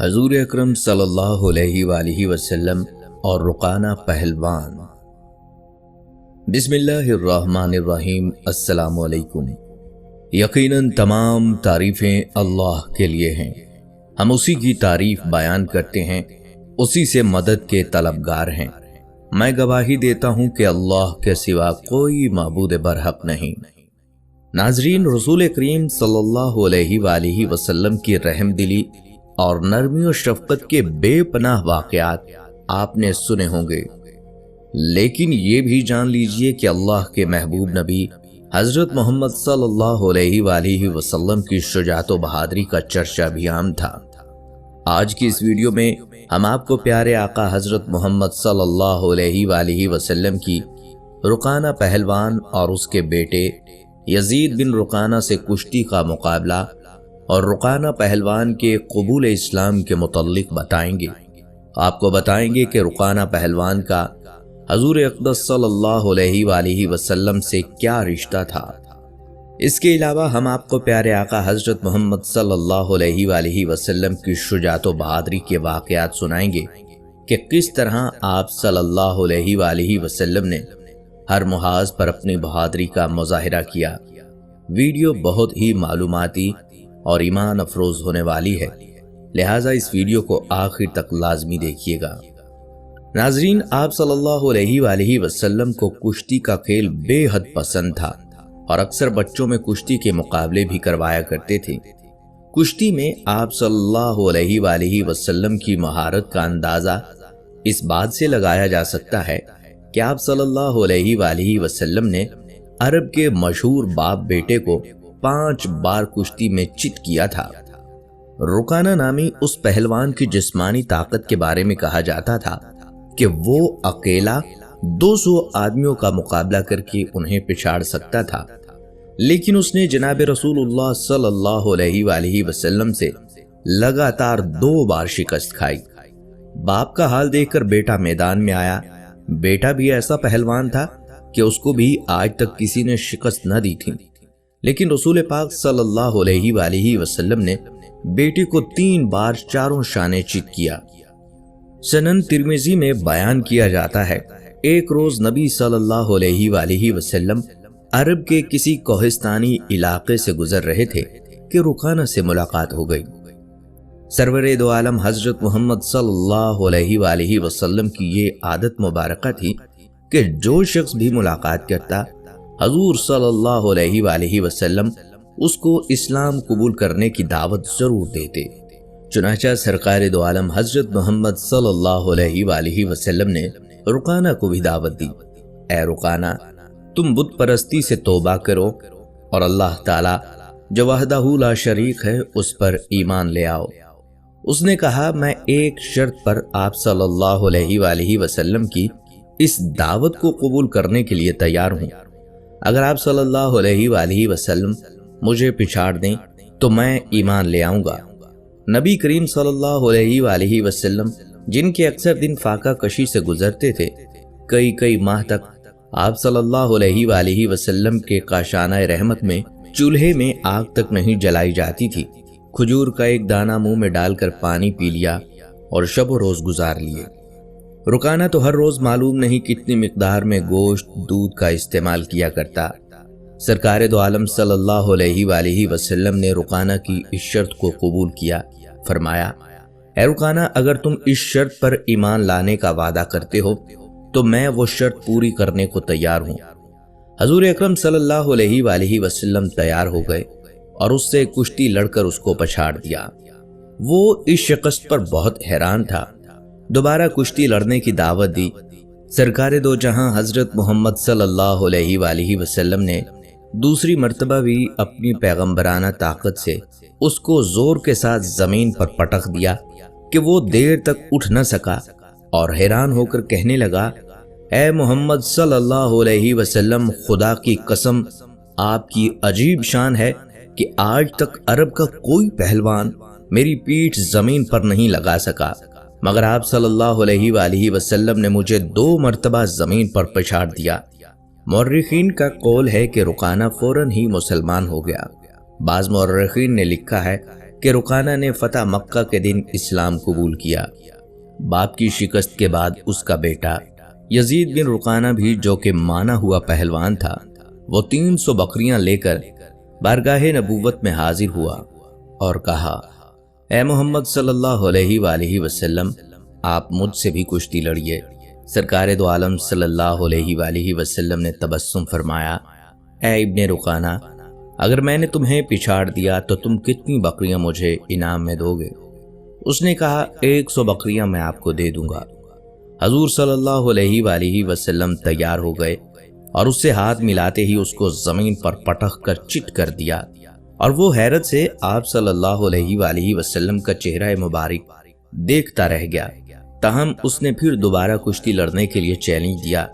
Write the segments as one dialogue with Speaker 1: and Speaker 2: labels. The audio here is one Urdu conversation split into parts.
Speaker 1: حضور اکرم صلی اللہ علیہ وآلہ وسلم اور رقانہ پہلوان۔ بسم اللہ الرحمن الرحیم۔ السلام علیکم۔ یقیناً تمام تعریفیں اللہ کے لیے ہیں، ہم اسی کی تعریف بیان کرتے ہیں، اسی سے مدد کے طلبگار ہیں۔ میں گواہی دیتا ہوں کہ اللہ کے سوا کوئی معبود برحق نہیں۔ ناظرین، رسول کریم صلی اللہ علیہ وآلہ وسلم کی رحم دلی اور نرمی و شفقت کے بے پناہ واقعات آپ نے سنے ہوں گے، لیکن یہ بھی جان لیجئے کہ اللہ کے محبوب نبی حضرت محمد صلی اللہ علیہ وآلہ وسلم کی شجاعت و بہادری کا چرچا بھی عام تھا۔ آج کی اس ویڈیو میں ہم آپ کو پیارے آقا حضرت محمد صلی اللہ علیہ وآلہ وسلم کی رقانہ پہلوان اور اس کے بیٹے یزید بن رقانہ سے کشتی کا مقابلہ اور رقانہ پہلوان کے قبول اسلام کے متعلق بتائیں گے۔ آپ کو بتائیں گے کہ رقانہ پہلوان کا حضور اقدس صلی اللہ علیہ وآلہ وسلم سے کیا رشتہ تھا۔ اس کے علاوہ ہم آپ کو پیارے آقا حضرت محمد صلی اللہ علیہ وآلہ وسلم کی شجاعت و بہادری کے واقعات سنائیں گے کہ کس طرح آپ صلی اللہ علیہ وآلہ وسلم نے ہر محاذ پر اپنی بہادری کا مظاہرہ کیا۔ ویڈیو بہت ہی معلوماتی اور ایمان افروز ہونے والی ہے، لہٰذا اس ویڈیو کو آخر تک لازمی دیکھیے گا۔ ناظرین، آپ صلی اللہ علیہ وآلہ وسلم کو کشتی کا کھیل بے حد پسند تھا اور اکثر بچوں میں کشتی کے مقابلے بھی کروایا کرتے تھے۔ کشتی میں آپ صلی اللہ علیہ وآلہ وسلم کی مہارت کا اندازہ اس بات سے لگایا جا سکتا ہے کہ آپ صلی اللہ علیہ وآلہ وسلم نے عرب کے مشہور باپ بیٹے کو 5 بار کشتی میں چت کیا تھا۔ رقانہ نامی اس پہلوان کی جسمانی طاقت کے بارے میں کہا جاتا تھا کہ وہ اکیلا 200 آدمیوں کا مقابلہ کر کے انہیں پچھاڑ سکتا تھا، لیکن اس نے جناب رسول اللہ صلی اللہ علیہ وآلہ وسلم سے لگاتار 2 بار شکست کھائی۔ باپ کا حال دیکھ کر بیٹا میدان میں آیا۔ بیٹا بھی ایسا پہلوان تھا کہ اس کو بھی آج تک کسی نے شکست نہ دی تھی، لیکن رسول پاک صلی اللہ علیہ وآلہ وسلم نے بیٹے کو 3 بار چاروں شانے چت کیا۔ سنن ترمذی میں بیان کیا جاتا ہے، ایک روز نبی صلی اللہ علیہ وآلہ وسلم عرب کے کسی کوہستانی علاقے سے گزر رہے تھے کہ رقانہ سے ملاقات ہو گئی۔ سرور دو عالم حضرت محمد صلی اللہ علیہ وآلہ وسلم کی یہ عادت مبارکہ تھی کہ جو شخص بھی ملاقات کرتا، حضور صلی اللہ علیہ وآلہ وسلم اس کو اسلام قبول کرنے کی دعوت ضرور دیتے۔ چنانچہ سرکار دو عالم حضرت محمد صلی اللہ علیہ وآلہ وسلم نے رقانہ کو بھی دعوت دی، اے رقانہ، تم بت پرستی سے توبہ کرو اور اللہ تعالی جو وحدہ لا شریک ہے اس پر ایمان لے آؤ۔ اس نے کہا، میں ایک شرط پر آپ صلی اللہ علیہ وآلہ وسلم کی اس دعوت کو قبول کرنے کے لیے تیار ہوں۔ اگر آپ صلی اللہ علیہ وآلہ وسلم مجھے پچھاڑ دیں تو میں ایمان لے آؤں گا۔ نبی کریم صلی اللہ علیہ وآلہ وسلم، جن کے اکثر دن فاقہ کشی سے گزرتے تھے، کئی ماہ تک آپ صلی اللہ علیہ وآلہ وسلم کے کاشانہ رحمت میں چولہے میں آگ تک نہیں جلائی جاتی تھی۔ کھجور کا ایک دانہ منہ میں ڈال کر پانی پی لیا اور شب و روز گزار لیے۔ رقانہ تو ہر روز معلوم نہیں کتنی مقدار میں گوشت، دودھ کا استعمال کیا کرتا۔ سرکار دو عالم صلی اللہ علیہ وآلہ وسلم نے رقانہ کی اس شرط کو قبول کیا۔ فرمایا، اے رقانہ، اگر تم اس شرط پر ایمان لانے کا وعدہ کرتے ہو تو میں وہ شرط پوری کرنے کو تیار ہوں۔ حضور اکرم صلی اللہ علیہ وآلہ وسلم تیار ہو گئے اور اس سے کشتی لڑ کر اس کو پچھاڑ دیا۔ وہ اس شکست پر بہت حیران تھا، دوبارہ کشتی لڑنے کی دعوت دی۔ سرکار دو جہاں حضرت محمد صلی اللہ علیہ وآلہ وسلم نے دوسری مرتبہ بھی اپنی پیغمبرانہ طاقت سے اس کو زور کے ساتھ زمین پر پٹخ دیا کہ وہ دیر تک اٹھ نہ سکا، اور حیران ہو کر کہنے لگا، اے محمد صلی اللہ علیہ وسلم، خدا کی قسم، آپ کی عجیب شان ہے کہ آج تک عرب کا کوئی پہلوان میری پیٹھ زمین پر نہیں لگا سکا، مگر آپ صلی اللہ علیہ وآلہ وسلم نے مجھے 2 مرتبہ زمین پر پچھاڑ دیا۔ مورخین کا قول ہے کہ رقانہ فوراً ہی مسلمان ہو گیا۔ بعض مورخین نے لکھا ہے کہ رقانہ نے فتح مکہ کے دن اسلام قبول کیا۔ باپ کی شکست کے بعد اس کا بیٹا یزید بن رقانہ بھی، جو کہ مانا ہوا پہلوان تھا، وہ 300 بکریاں لے کر بارگاہ نبوت میں حاضر ہوا اور کہا، اے محمد صلی اللہ علیہ وآلہ وسلم، آپ مجھ سے بھی کشتی لڑیے۔ سرکار دو عالم صلی اللہ علیہ وآلہ وسلم نے تبسم فرمایا، اے ابن رقانہ، اگر میں نے تمہیں پچھاڑ دیا تو تم کتنی بکریاں مجھے انعام میں دو گے؟ اس نے کہا، 100 بکریاں میں آپ کو دے دوں گا۔ حضور صلی اللہ علیہ وآلہ وسلم تیار ہو گئے اور اس سے ہاتھ ملاتے ہی اس کو زمین پر پٹخ کر چٹ کر دیا، اور وہ حیرت سے آپ صلی اللہ علیہ وآلہ وسلم کا چہرہ مبارک دیکھتا رہ گیا۔ تاہم اس نے پھر دوبارہ کشتی لڑنے کے لیے چیلنج دیا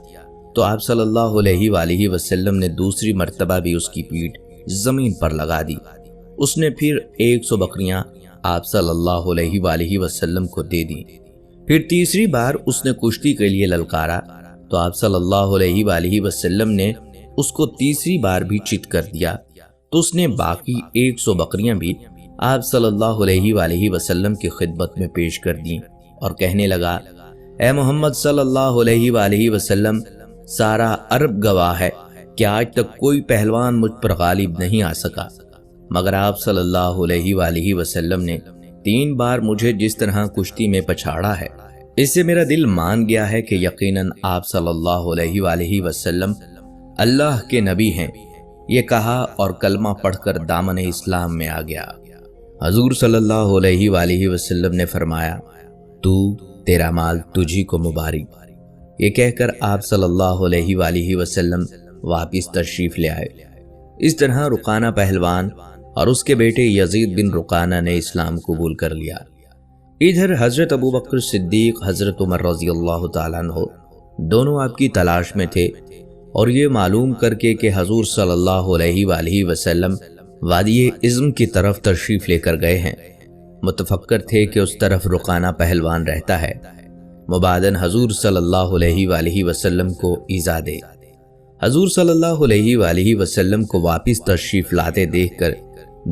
Speaker 1: تو آپ صلی اللہ علیہ وآلہ وسلم نے دوسری مرتبہ بھی اس کی پیٹھ زمین پر لگا دی۔ اس نے پھر 100 بکریاں آپ صلی اللہ علیہ وآلہ وسلم کو دے دی۔ پھر تیسری بار اس نے کشتی کے لیے للکارا تو آپ صلی اللہ علیہ وآلہ وسلم نے اس کو تیسری بار بھی چت کر دیا، تو اس نے باقی 100 بکریاں بھی آپ صلی اللہ علیہ وآلہ وسلم کی خدمت میں پیش کر دیں اور کہنے لگا، اے محمد صلی اللہ علیہ وآلہ وسلم، سارا عرب گواہ ہے کہ آج تک کوئی پہلوان مجھ پر غالب نہیں آ سکا، مگر آپ صلی اللہ علیہ وآلہ وسلم نے 3 بار مجھے جس طرح کشتی میں پچھاڑا ہے، اس سے میرا دل مان گیا ہے کہ یقیناً آپ صلی اللہ علیہ وآلہ وسلم اللہ کے نبی ہیں۔ یہ کہا اور کلمہ پڑھ کر دامن اسلام میں آ گیا۔ حضور صلی اللہ علیہ وآلہ وسلم نے فرمایا، تیرا مال تجھی کو مبارک۔ یہ کہہ کر آپ صلی اللہ علیہ وآلہ وسلم واپس تشریف لے آئے۔ اس طرح رقانہ پہلوان اور اس کے بیٹے یزید بن رقانہ نے اسلام قبول کر لیا۔ ادھر حضرت ابو بکر صدیق، حضرت عمر رضی اللہ تعالیٰ عنہ دونوں آپ کی تلاش میں تھے، اور یہ معلوم کر کے کہ حضور صلی اللہ علیہ وآلہ وسلم وادی عزم کی طرف تشریف لے کر گئے ہیں، متفکر تھے کہ اس طرف رقانہ پہلوان رہتا ہے، مبادن حضور صلی اللہ علیہ وآلہ وسلم کو ایذا دے۔ حضور صلی اللہ علیہ وآلہ وسلم کو واپس تشریف لاتے دیکھ کر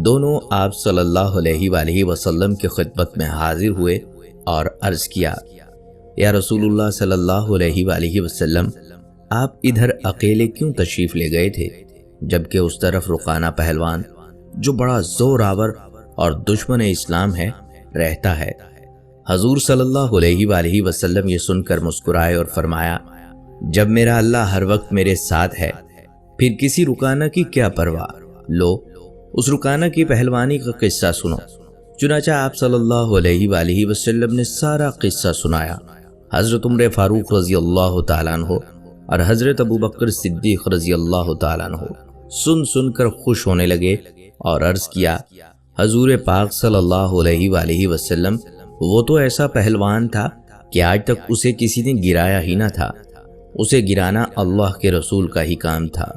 Speaker 1: دونوں آپ صلی اللہ علیہ وآلہ وسلم کی خدمت میں حاضر ہوئے اور عرض کیا، یا رسول اللہ صلی اللہ علیہ وآلہ وسلم، آپ ادھر اکیلے کیوں تشریف لے گئے تھے، جبکہ اس طرف رقانہ پہلوان، جو بڑا زور آور اور دشمن اسلام ہے، رہتا ہے؟ حضور صلی اللہ علیہ وآلہ وسلم یہ سن کر مسکرائے اور فرمایا، جب میرا اللہ ہر وقت میرے ساتھ ہے، پھر کسی رقانہ کی کیا پرواہ؟ لو، اس رقانہ کی پہلوانی کا قصہ سنو۔ چنانچہ آپ صلی اللہ علیہ وآلہ وسلم نے سارا قصہ سنایا۔ حضرت عمر فاروق رضی اللہ تعالیٰ عنہ اور حضرت ابو بکر صدیق رضی اللہ تعالیٰ عنہ سن کر خوش ہونے لگے اور عرض کیا، حضور پاک صلی اللہ علیہ وآلہ وسلم، وہ تو ایسا پہلوان تھا کہ آج تک اسے کسی نے گرایا ہی نہ تھا، اسے گرانا اللہ کے رسول کا ہی کام تھا۔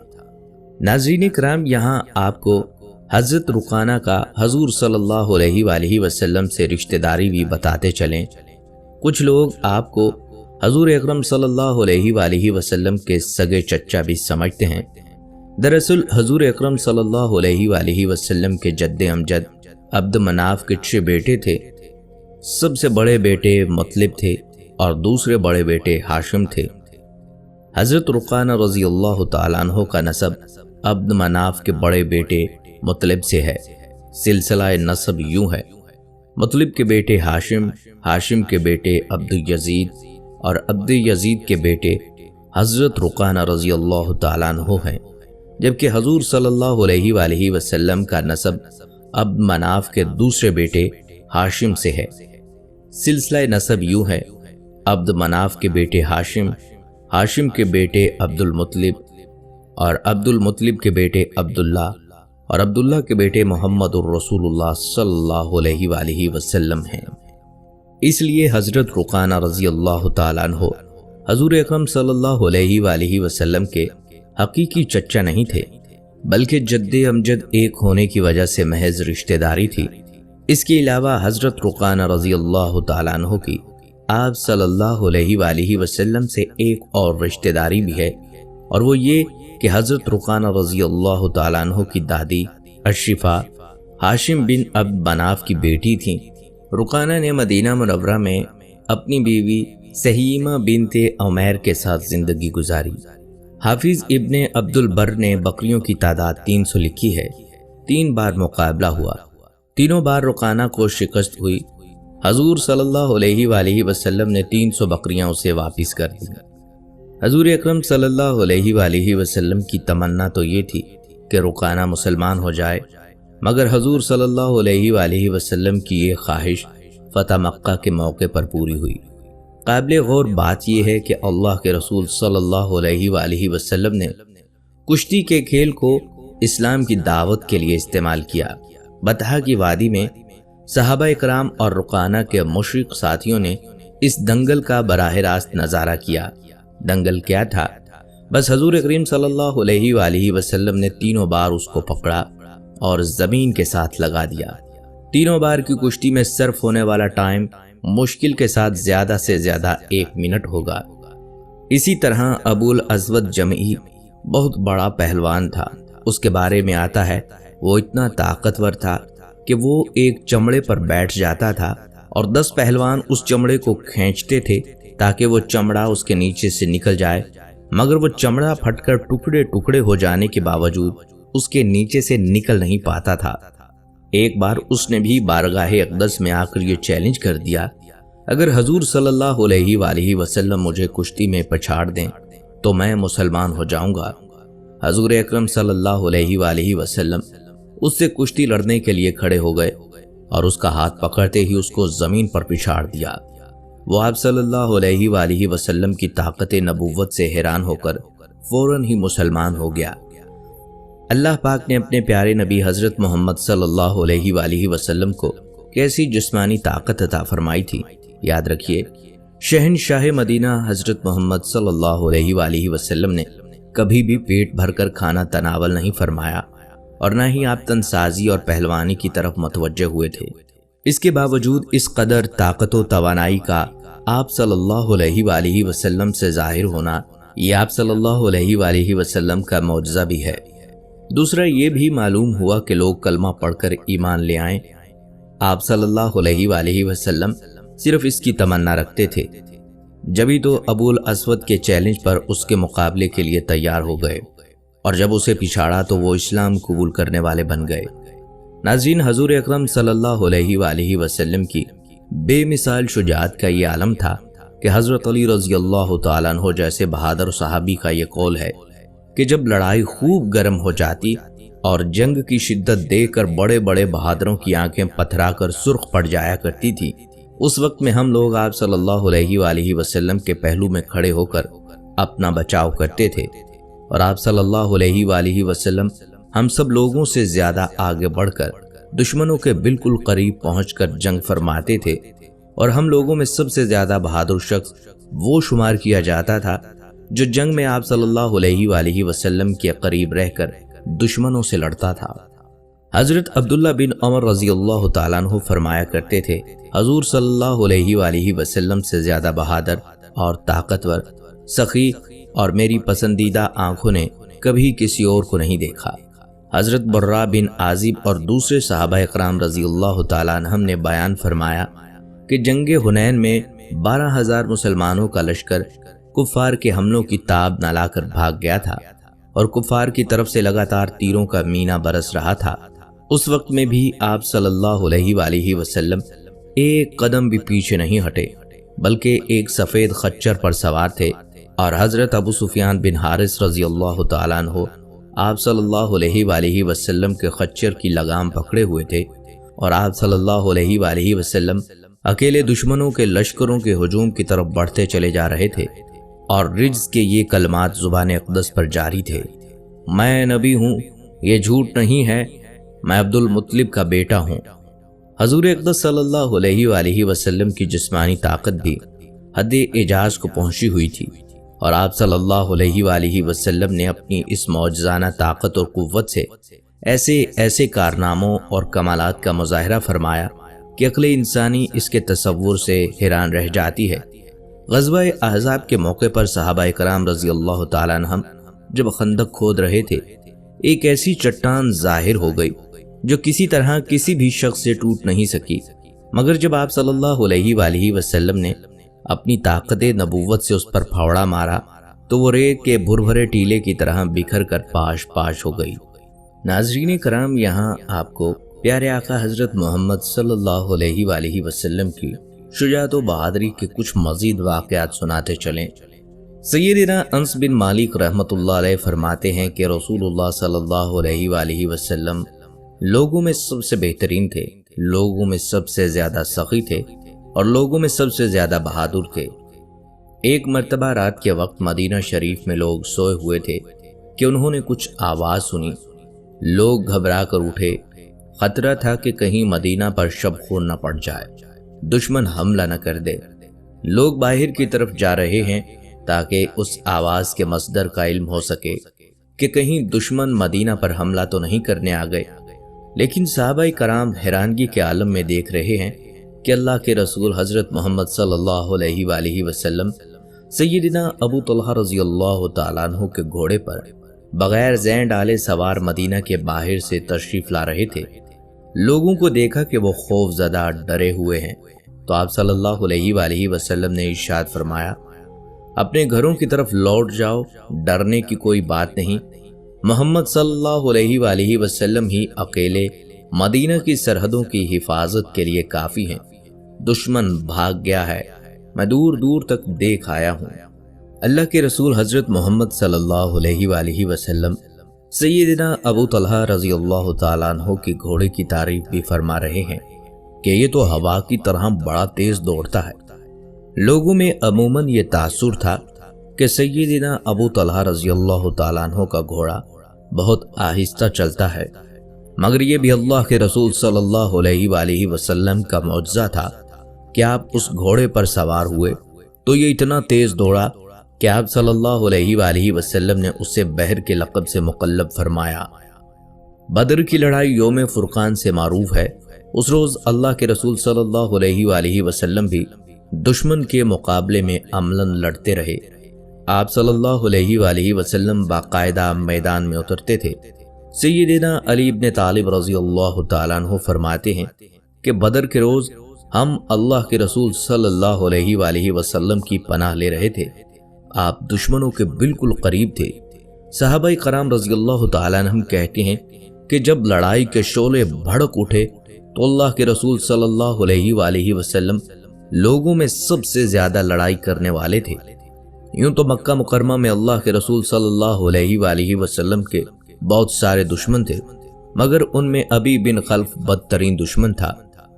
Speaker 1: ناظرین کرام، یہاں آپ کو حضرت رقانہ کا حضور صلی اللہ علیہ وآلہ وسلم سے رشتہ داری بھی بتاتے چلیں۔ کچھ لوگ آپ کو حضور اکرم صلی اللہ علیہ وآلہ وسلم کے سگے چچا بھی سمجھتے ہیں۔ دراصل حضور اکرم صلی اللہ علیہ وآلہ وسلم کے جد امجد عبد مناف کے 6 بیٹے تھے۔ سب سے بڑے بیٹے مطلب تھے اور دوسرے بڑے بیٹے ہاشم تھے۔ حضرت رقانہ رضی اللہ تعالیٰ عنہ کا نسب عبد مناف کے بڑے بیٹے مطلب سے ہے۔ سلسلہ نسب یوں ہے، مطلب کے بیٹے ہاشم، ہاشم کے بیٹے عبد یزید، اور عبد یزید کے بیٹے حضرت رقانہ رضی اللہ تعالیٰ عنہ ہیں، جبکہ حضور صلی اللہ علیہ وآلہ وسلم کا نسب عبد مناف کے دوسرے بیٹے ہاشم سے ہے۔ سلسلہ نسب یوں ہے، عبد مناف کے بیٹے ہاشم، ہاشم کے بیٹے عبد المطلب، اور عبد المطلب کے بیٹے عبداللہ، اور عبداللہ کے بیٹے محمد الرسول اللہ صلی اللہ علیہ وآلہ وسلم ہیں۔ اس لیے حضرت رقانہ رضی اللہ تعالیٰ عنہ حضور اکرم صلی اللہ علیہ وآلہ وسلم کے حقیقی چچا نہیں تھے، بلکہ جد امجد ایک ہونے کی وجہ سے محض رشتہ داری تھی۔ اس کے علاوہ حضرت رقانہ رضی اللہ تعالیٰ عنہ کی آپ صلی اللہ علیہ وآلہ وسلم سے ایک اور رشتہ داری بھی ہے، اور وہ یہ کہ حضرت رقانہ رضی اللہ تعالیٰ عنہ کی دادی اشرفہ ہاشم بن عبد مناف کی بیٹی تھیں۔ رقانہ نے مدینہ منورہ میں اپنی بیوی سہیمہ بنت عمیر کے ساتھ زندگی گزاری۔ حافظ ابن عبد البر نے بکریوں کی تعداد 300 لکھی ہے۔ 3 بار مقابلہ ہوا، تینوں بار رقانہ کو شکست ہوئی۔ حضور صلی اللہ علیہ وآلہ وسلم نے 300 بکریاں اسے واپس کر دیں۔ حضور اکرم صلی اللہ علیہ وآلہ وسلم کی تمنا تو یہ تھی کہ رقانہ مسلمان ہو جائے، مگر حضور صلی اللہ علیہ وآلہ وسلم کی یہ خواہش فتح مکہ کے موقع پر پوری ہوئی۔ قابل غور بات یہ ہے کہ اللہ کے رسول صلی اللہ علیہ وآلہ وسلم نے کشتی کے کھیل کو اسلام کی دعوت کے لیے استعمال کیا۔ بطحا کی وادی میں صحابہ اکرام اور رقانہ کے مشرک ساتھیوں نے اس دنگل کا براہ راست نظارہ کیا۔ دنگل کیا تھا؟ بس حضور کریم صلی اللہ علیہ وآلہ وسلم نے تینوں بار اس کو پکڑا اور زمین کے ساتھ لگا دیا۔ تینوں بار کی کشتی میں صرف ہونے والا ٹائم مشکل کے ساتھ زیادہ سے زیادہ 1 منٹ ہوگا۔ اسی طرح ابو الاسود جمعی بہت بڑا پہلوان تھا۔ اس کے بارے میں آتا ہے وہ اتنا طاقتور تھا کہ وہ ایک چمڑے پر بیٹھ جاتا تھا اور 10 پہلوان اس چمڑے کو کھینچتے تھے تاکہ وہ چمڑا اس کے نیچے سے نکل جائے، مگر وہ چمڑا پھٹ کر ٹکڑے ٹکڑے ہو جانے کے باوجود اس کے نیچے سے نکل نہیں پاتا تھا۔ ایک بار اس نے بھی بارگاہ اقدس میں آ کر یہ چیلنج کر دیا، اگر حضور صلی اللہ علیہ وآلہ وسلم مجھے کشتی میں پچھاڑ دیں تو میں مسلمان ہو جاؤں گا۔ حضور اکرم صلی اللہ علیہ وآلہ وسلم اس سے کشتی لڑنے کے لیے کھڑے ہو گئے اور اس کا ہاتھ پکڑتے ہی اس کو زمین پر پچھاڑ دیا۔ وہ آپ صلی اللہ علیہ وآلہ وسلم کی طاقت نبوت سے حیران ہو کر فوراً ہی مسلمان ہو گیا۔ اللہ پاک نے اپنے پیارے نبی حضرت محمد صلی اللہ علیہ وآلہ وسلم کو کیسی جسمانی طاقت عطا فرمائی تھی۔ یاد رکھیے، شہنشاہ مدینہ حضرت محمد صلی اللہ علیہ وآلہ وسلم نے کبھی بھی پیٹ بھر کر کھانا تناول نہیں فرمایا اور نہ ہی آپ تنسازی اور پہلوانی کی طرف متوجہ ہوئے تھے۔ اس کے باوجود اس قدر طاقت و توانائی کا آپ صلی اللہ علیہ وآلہ وسلم سے ظاہر ہونا، یہ آپ صلی اللہ علیہ وآلہ وسلم کا معجزہ بھی ہے۔ دوسرا یہ بھی معلوم ہوا کہ لوگ کلمہ پڑھ کر ایمان لے آئیں۔ آپ صلی اللہ علیہ وآلہ وسلم صرف اس کی تمنا رکھتے تھے، جبھی تو ابو الاسود کے چیلنج پر اس کے مقابلے کے لیے تیار ہو گئے، اور جب اسے پچھاڑا تو وہ اسلام قبول کرنے والے بن گئے۔ ناظرین، حضور اکرم صلی اللہ علیہ وآلہ وسلم کی بے مثال شجاعت کا یہ عالم تھا کہ حضرت علی رضی اللہ تعالیٰ عنہ جیسے بہادر صحابی کا یہ قول ہے کہ جب لڑائی خوب گرم ہو جاتی اور جنگ کی شدت دیکھ کر بڑے بڑے بہادروں کی آنکھیں پتھرا کر سرخ پڑ جایا کرتی تھی، اس وقت میں ہم لوگ آپ صلی اللہ علیہ وآلہ وسلم کے پہلو میں کھڑے ہو کر اپنا بچاؤ کرتے تھے، اور آپ صلی اللہ علیہ وآلہ وسلم ہم سب لوگوں سے زیادہ آگے بڑھ کر دشمنوں کے بالکل قریب پہنچ کر جنگ فرماتے تھے، اور ہم لوگوں میں سب سے زیادہ بہادر شخص وہ شمار کیا جاتا تھا جو جنگ میں آپ صلی اللہ علیہ وآلہ وسلم کے قریب رہ کر دشمنوں سے لڑتا تھا۔ حضرت عبداللہ بن عمر رضی اللہ تعالیٰ عنہ فرمایا کرتے تھے، حضور صلی اللہ علیہ وآلہ وسلم سے زیادہ بہادر اور طاقتور، سخی اور میری پسندیدہ آنکھوں نے کبھی کسی اور کو نہیں دیکھا۔ حضرت برا بن عازب اور دوسرے صحابہ اکرام رضی اللہ تعالیٰ عنہم نے بیان فرمایا کہ جنگ حنین میں 12,000 مسلمانوں کا لشکر کفار کے حملوں کی تاب نہ لا کر بھاگ گیا تھا، اور کفار کی طرف سے لگاتار تیروں کا مینا برس رہا تھا۔ اس وقت میں بھی آپ صلی اللہ علیہ وآلہ وسلم ایک قدم بھی پیچھے نہیں ہٹے، بلکہ ایک سفید خچر پر سوار تھے، اور حضرت ابو سفیان بن حارث رضی اللہ تعالیٰ عنہ آپ صلی اللہ علیہ وآلہ وسلم کے خچر کی لگام پکڑے ہوئے تھے، اور آپ صلی اللہ علیہ وآلہ وسلم اکیلے دشمنوں کے لشکروں کے ہجوم کی طرف بڑھتے چلے جا رہے تھے، اور رجز کے یہ کلمات زبان اقدس پر جاری تھے، میں نبی ہوں، یہ جھوٹ نہیں ہے، میں عبد المطلب کا بیٹا ہوں۔ حضور اقدس صلی اللہ علیہ وآلہ وسلم کی جسمانی طاقت بھی حد اعجاز کو پہنچی ہوئی تھی، اور آپ صلی اللہ علیہ وآلہ وسلم نے اپنی اس معجزانہ طاقت اور قوت سے ایسے کارناموں اور کمالات کا مظاہرہ فرمایا کہ عقل انسانی اس کے تصور سے حیران رہ جاتی ہے۔ غزوہ احزاب کے موقع پر صحابہ کرام رضی اللہ تعالیٰ عنہم جب خندق کھود رہے تھے، ایک ایسی چٹان ظاہر ہو گئی جو کسی طرح کسی بھی شخص سے ٹوٹ نہیں سکی، مگر جب آپ صلی اللہ علیہ وآلہ وسلم نے اپنی طاقت نبوت سے اس پر پھاوڑا مارا تو وہ ریت کے بھربھرے ٹیلے کی طرح بکھر کر پاش پاش ہو گئی۔ ناظرین کرام، یہاں آپ کو پیارے آقا حضرت محمد صلی اللہ علیہ وآلہ وسلم کی شجاعت و بہادری کے کچھ مزید واقعات سناتے چلیں۔ سیدنا انس بن مالک رحمۃ اللہ علیہ فرماتے ہیں کہ رسول اللہ صلی اللہ علیہ وآلہ وسلم لوگوں میں سب سے بہترین تھے، لوگوں میں سب سے زیادہ سخی تھے اور لوگوں میں سب سے زیادہ بہادر تھے۔ ایک مرتبہ رات کے وقت مدینہ شریف میں لوگ سوئے ہوئے تھے کہ انہوں نے کچھ آواز سنی۔ لوگ گھبرا کر اٹھے، خطرہ تھا کہ کہیں مدینہ پر شب خون نہ پڑ جائے، دشمن حملہ نہ کر دے۔ لوگ باہر کی طرف جا رہے ہیں تاکہ اس آواز کے مصدر کا علم ہو سکے کہ کہیں دشمن مدینہ پر حملہ تو نہیں کرنے آ گئے۔ لیکن صحابہ کرام حیرانگی کے عالم میں دیکھ رہے ہیں کہ اللہ کے رسول حضرت محمد صلی اللہ علیہ وآلہ وسلم سیدنا ابو طلحہ رضی اللہ تعالیٰ عنہ کے گھوڑے پر بغیر زین ڈالے سوار مدینہ کے باہر سے تشریف لا رہے تھے۔ لوگوں کو دیکھا کہ وہ خوف زدہ ڈرے ہوئے ہیں تو آپ صلی اللہ علیہ وآلہ وسلم نے ارشاد فرمایا، اپنے گھروں کی طرف لوٹ جاؤ، ڈرنے کی کوئی بات نہیں۔ محمد صلی اللہ علیہ وآلہ وسلم ہی اکیلے مدینہ کی سرحدوں کی حفاظت کے لیے کافی ہیں۔ دشمن بھاگ گیا ہے، میں دور دور تک دیکھ آیا ہوں۔ اللہ کے رسول حضرت محمد صلی اللہ علیہ وآلہ وسلم سیدنا ابو طلحہ رضی اللہ تعالیٰ عنہ کی گھوڑے کی تعریف بھی فرما رہے ہیں کہ یہ تو ہوا کی طرح بڑا تیز دوڑتا ہے۔ لوگوں میں عموماً یہ تاثر تھا کہ سیدنا ابو طلحہ رضی اللہ تعالیٰ عنہ کا گھوڑا بہت آہستہ چلتا ہے، مگر یہ بھی اللہ کے رسول صلی اللہ علیہ وآلہ وسلم کا معجزہ تھا کہ آپ اس گھوڑے پر سوار ہوئے تو یہ اتنا تیز دوڑا کہ آپ صلی اللہ علیہ وآلہ وسلم نے اسے بحر کے لقب سے مقلب فرمایا۔ بدر کی لڑائی یوم فرقان سے معروف ہے۔ اس روز اللہ کے رسول صلی اللہ علیہ وآلہ وسلم بھی دشمن کے مقابلے میں عملاً لڑتے رہے۔ آپ صلی اللہ علیہ وآلہ وسلم باقاعدہ میدان میں اترتے تھے۔ سیدنا علی بن طالب رضی اللہ تعالیٰ عنہ فرماتے ہیں کہ بدر کے روز ہم اللہ کے رسول صلی اللہ علیہ وآلہ وسلم کی پناہ لے رہے تھے، آپ دشمنوں کے بالکل قریب تھے۔ صحابہ کرام رضی اللہ تعالیٰ عنہ کہتے ہیں کہ جب لڑائی کے شعلے بھڑک اٹھے تو اللہ کے رسول صلی اللہ علیہ وآلہ وسلم لوگوں میں سب سے زیادہ لڑائی کرنے والے تھے۔ یوں تو مکہ مکرمہ میں اللہ کے رسول صلی اللہ علیہ وآلہ وسلم کے بہت سارے دشمن تھے، مگر ان میں ابی بن خلف بدترین دشمن تھا۔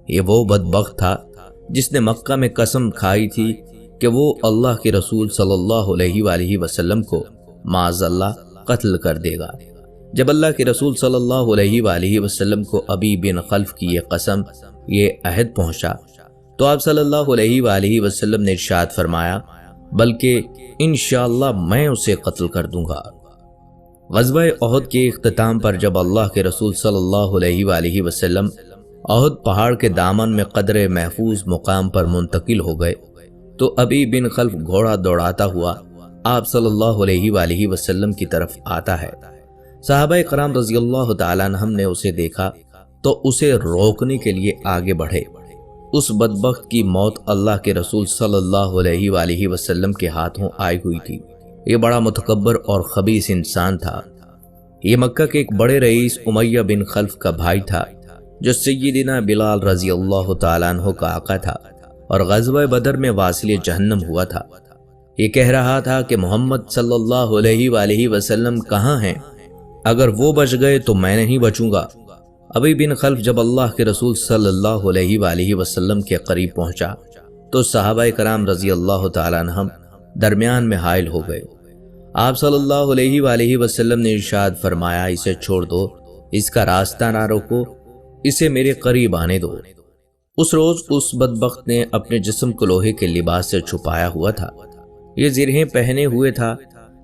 Speaker 1: یہ وہ بدبخت تھا جس نے مکہ میں قسم کھائی تھی کہ وہ اللہ کے رسول صلی اللہ علیہ وآلہ وسلم کو معاذ اللہ قتل کر دے گا۔ جب اللہ کے رسول صلی اللہ علیہ وآلہ وسلم کو ابی بن خلف کی یہ قسم، یہ عہد پہنچا تو آپ صلی اللہ علیہ وآلہ وسلم نے ارشاد فرمایا، بلکہ انشاءاللہ میں اسے قتل کر دوں گا۔ غزوہ احد کے اختتام پر جب اللہ کے رسول صلی اللہ علیہ وآلہ وسلم احد پہاڑ کے دامن میں قدر محفوظ مقام پر منتقل ہو گئے تو ابی بن خلف گھوڑا دوڑاتا ہوا آپ صلی اللہ علیہ وآلہ وسلم کی طرف آتا ہے۔ صحابہ کرام رضی اللہ تعالیٰ عنہ نے اسے دیکھا تو اسے روکنے کے لیے آگے بڑھے۔ اس بدبخت کی موت اللہ کے رسول صلی اللہ علیہ وآلہ وسلم کے ہاتھوں آئی ہوئی تھی۔ یہ بڑا متکبر اور خبیث انسان تھا۔ یہ مکہ کے ایک بڑے رئیس امیہ بن خلف کا بھائی تھا جو سیدنا بلال رضی اللہ تعالیٰ عنہ کا آقا تھا اور غزوہ بدر میں واصل جہنم ہوا تھا۔ یہ کہہ رہا تھا کہ محمد صلی اللہ علیہ وآلہ وسلم کہاں ہیں؟ اگر وہ بچ گئے تو میں نہیں بچوں گا۔ ابی بن خلف جب اللہ کے رسول صلی اللہ علیہ وآلہ وسلم کے قریب پہنچا تو صحابہ کرام رضی اللہ تعالیٰ عنہ درمیان میں حائل ہو گئے۔ آپ صلی اللہ علیہ وآلہ وسلم نے ارشاد فرمایا، اسے چھوڑ دو، اس کا راستہ نہ روکو، اسے میرے قریب آنے دو۔ اس روز اس بدبخت نے اپنے جسم کو لوہے کے لباس سے چھپایا ہوا تھا۔ یہ زرہیں پہنے ہوئے تھا،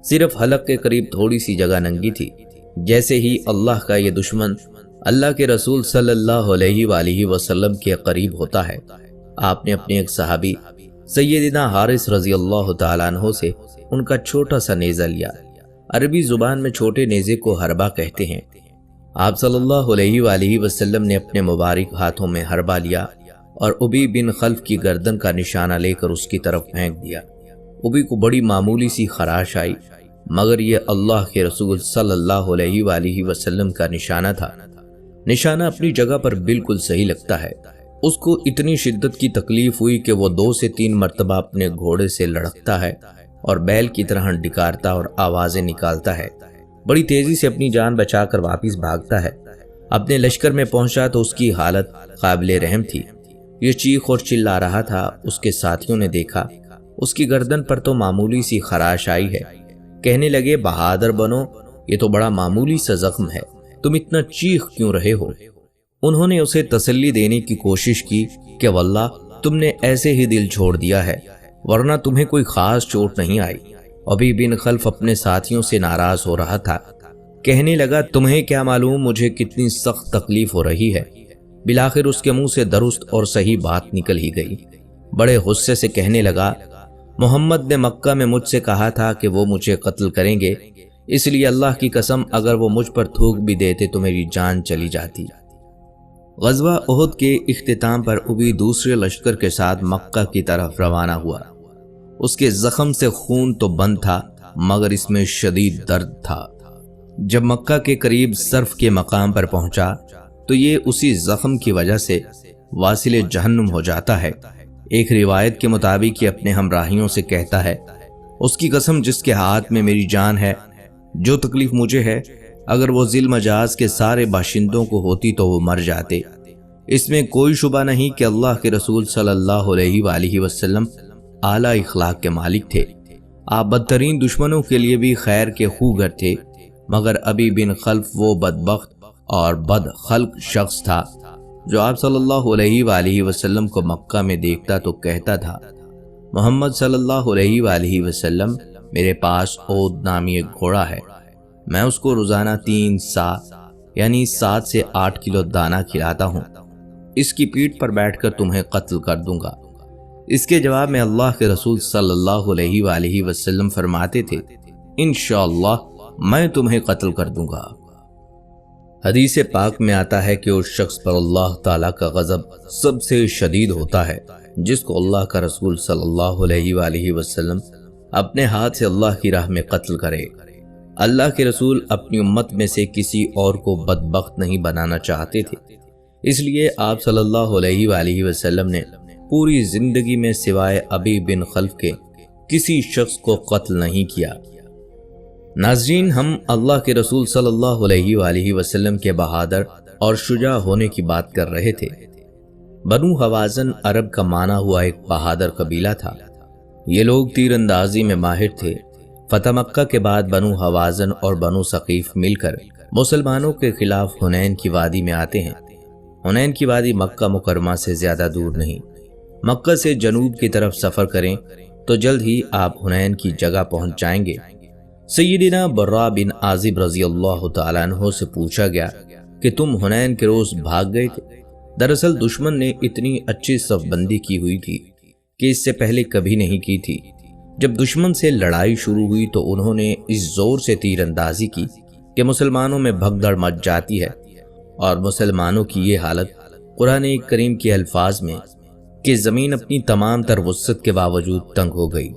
Speaker 1: صرف حلق کے قریب تھوڑی سی جگہ ننگی تھی۔ جیسے ہی اللہ کا یہ دشمن اللہ کے رسول صلی اللہ علیہ وآلہ وسلم کے قریب ہوتا ہے، آپ نے اپنے ایک صحابی سیدنا حارث رضی اللہ تعالیٰ عنہ سے ان کا چھوٹا سا نیزہ لیا۔ عربی زبان میں چھوٹے نیزے کو حربہ کہتے ہیں۔ آپ صلی اللہ علیہ وآلہ وسلم نے اپنے مبارک ہاتھوں میں حربہ لیا اور ابی بن خلف کی گردن کا نشانہ لے کر اس کی طرف پھینک دیا۔ ابی کو بڑی معمولی سی خراش آئی، مگر یہ اللہ کے رسول صلی اللہ علیہ وآلہ وسلم کا نشانہ تھا۔ نشانہ اپنی جگہ پر بالکل صحیح لگتا ہے۔ اس کو اتنی شدت کی تکلیف ہوئی کہ وہ 2 سے 3 مرتبہ اپنے گھوڑے سے لڑکتا ہے اور بیل کی طرح ڈکارتا اور آوازیں نکالتا ہے۔ بڑی تیزی سے اپنی جان بچا کر واپس بھاگتا ہے۔ اپنے لشکر میں پہنچا تو اس کی حالت قابل رحم تھی۔ یہ چیخ اور چلا رہا تھا۔ اس کے ساتھیوں نے دیکھا اس کی گردن پر تو معمولی سی خراش آئی ہے۔ کہنے لگے بہادر بنو، یہ تو بڑا معمولی سا زخم ہے، تم اتنا چیخ کیوں رہے ہو؟ انہوں نے اسے تسلی دینے کی کوشش کی کہ واللہ تم نے ایسے ہی دل چھوڑ دیا ہے، ورنہ تمہیں کوئی خاص چوٹ نہیں آئی۔ ابی بن خلف اپنے ساتھیوں سے ناراض ہو رہا تھا۔ کہنے لگا تمہیں کیا معلوم مجھے کتنی سخت تکلیف ہو رہی ہے۔ بالآخر اس کے منہ سے درست اور صحیح بات نکل ہی گئی۔ بڑے غصے سے کہنے لگا محمد نے مکہ میں مجھ سے کہا تھا کہ وہ مجھے قتل کریں گے، اس لیے اللہ کی قسم اگر وہ مجھ پر تھوک بھی دیتے تو میری جان چلی جاتی۔ غزوہ احد کے اختتام پر ابی دوسرے لشکر کے ساتھ مکہ کی طرف روانہ ہوا۔ اس کے زخم سے خون تو بند تھا مگر اس میں شدید درد تھا۔ جب مکہ کے قریب صرف کے مقام پر پہنچا تو یہ اسی زخم کی وجہ سے واصل جہنم ہو جاتا ہے۔ ایک روایت کے مطابق یہ اپنے ہمراہیوں سے کہتا ہے اس کی قسم جس کے ہاتھ میں میری جان ہے، جو تکلیف مجھے ہے اگر وہ ذی المجاز کے سارے باشندوں کو ہوتی تو وہ مر جاتے۔ اس میں کوئی شبہ نہیں کہ اللہ کے رسول صلی اللہ علیہ وآلہ وسلم اعلیٰ اخلاق کے مالک تھے۔ آپ بدترین دشمنوں کے لیے بھی خیر کے خوگر تھے، مگر ابی بن خلف وہ بدبخت اور بد خلق شخص تھا جو آپ صلی اللہ علیہ وآلہ وسلم کو مکہ میں دیکھتا تو کہتا تھا محمد صلی اللہ علیہ وآلہ وسلم میرے پاس عود نامی ایک گھوڑا ہے، میں اس کو روزانہ 3 سا یعنی 7 سے 8 کلو دانہ کھلاتا ہوں، اس کی پیٹھ پر بیٹھ کر تمہیں قتل کر دوں گا۔ اس کے جواب میں اللہ کے رسول صلی اللہ علیہ وآلہ وسلم فرماتے تھے انشاءاللہ میں تمہیں قتل کر دوں گا۔ حدیث پاک میں آتا ہے کہ اس شخص پر اللہ تعالیٰ کا غضب سب سے شدید ہوتا ہے جس کو اللہ کا رسول صلی اللہ علیہ وآلہ وسلم اپنے ہاتھ سے اللہ کی راہ میں قتل کرے۔ اللہ کے رسول اپنی امت میں سے کسی اور کو بدبخت نہیں بنانا چاہتے تھے، اس لیے آپ صلی اللہ علیہ وآلہ وسلم نے پوری زندگی میں سوائے ابی بن خلف کے کسی شخص کو قتل نہیں کیا۔ ناظرین، ہم اللہ کے رسول صلی اللہ علیہ وآلہ وسلم کے بہادر اور شجاع ہونے کی بات کر رہے تھے۔ بنو حوازن عرب کا مانا ہوا ایک بہادر قبیلہ تھا۔ یہ لوگ تیر اندازی میں ماہر تھے۔ فتح مکہ کے بعد بنو حوازن اور بنو ثقیف مل کر مسلمانوں کے خلاف حنین کی وادی میں آتے ہیں۔ حنین کی وادی مکہ مکرمہ سے زیادہ دور نہیں۔ مکہ سے جنوب کی طرف سفر کریں تو جلد ہی آپ حنین کی جگہ پہنچ جائیں گے۔ سیدنا برا بن عازب رضی اللہ تعالیٰ عنہ سے پوچھا گیا کہ تم حنین کے روز بھاگ گئے تھے؟ دراصل دشمن نے اتنی اچھی صف بندی کی ہوئی تھی کہ اس سے پہلے کبھی نہیں کی تھی۔ جب دشمن سے لڑائی شروع ہوئی تو انہوں نے اس زور سے تیر اندازی کی کہ مسلمانوں میں بھگدڑ مچ جاتی ہے، اور مسلمانوں کی یہ حالت قرآن کریم کے الفاظ میں کہ زمین اپنی تمام تر وسعت کے باوجود تنگ ہو گئی۔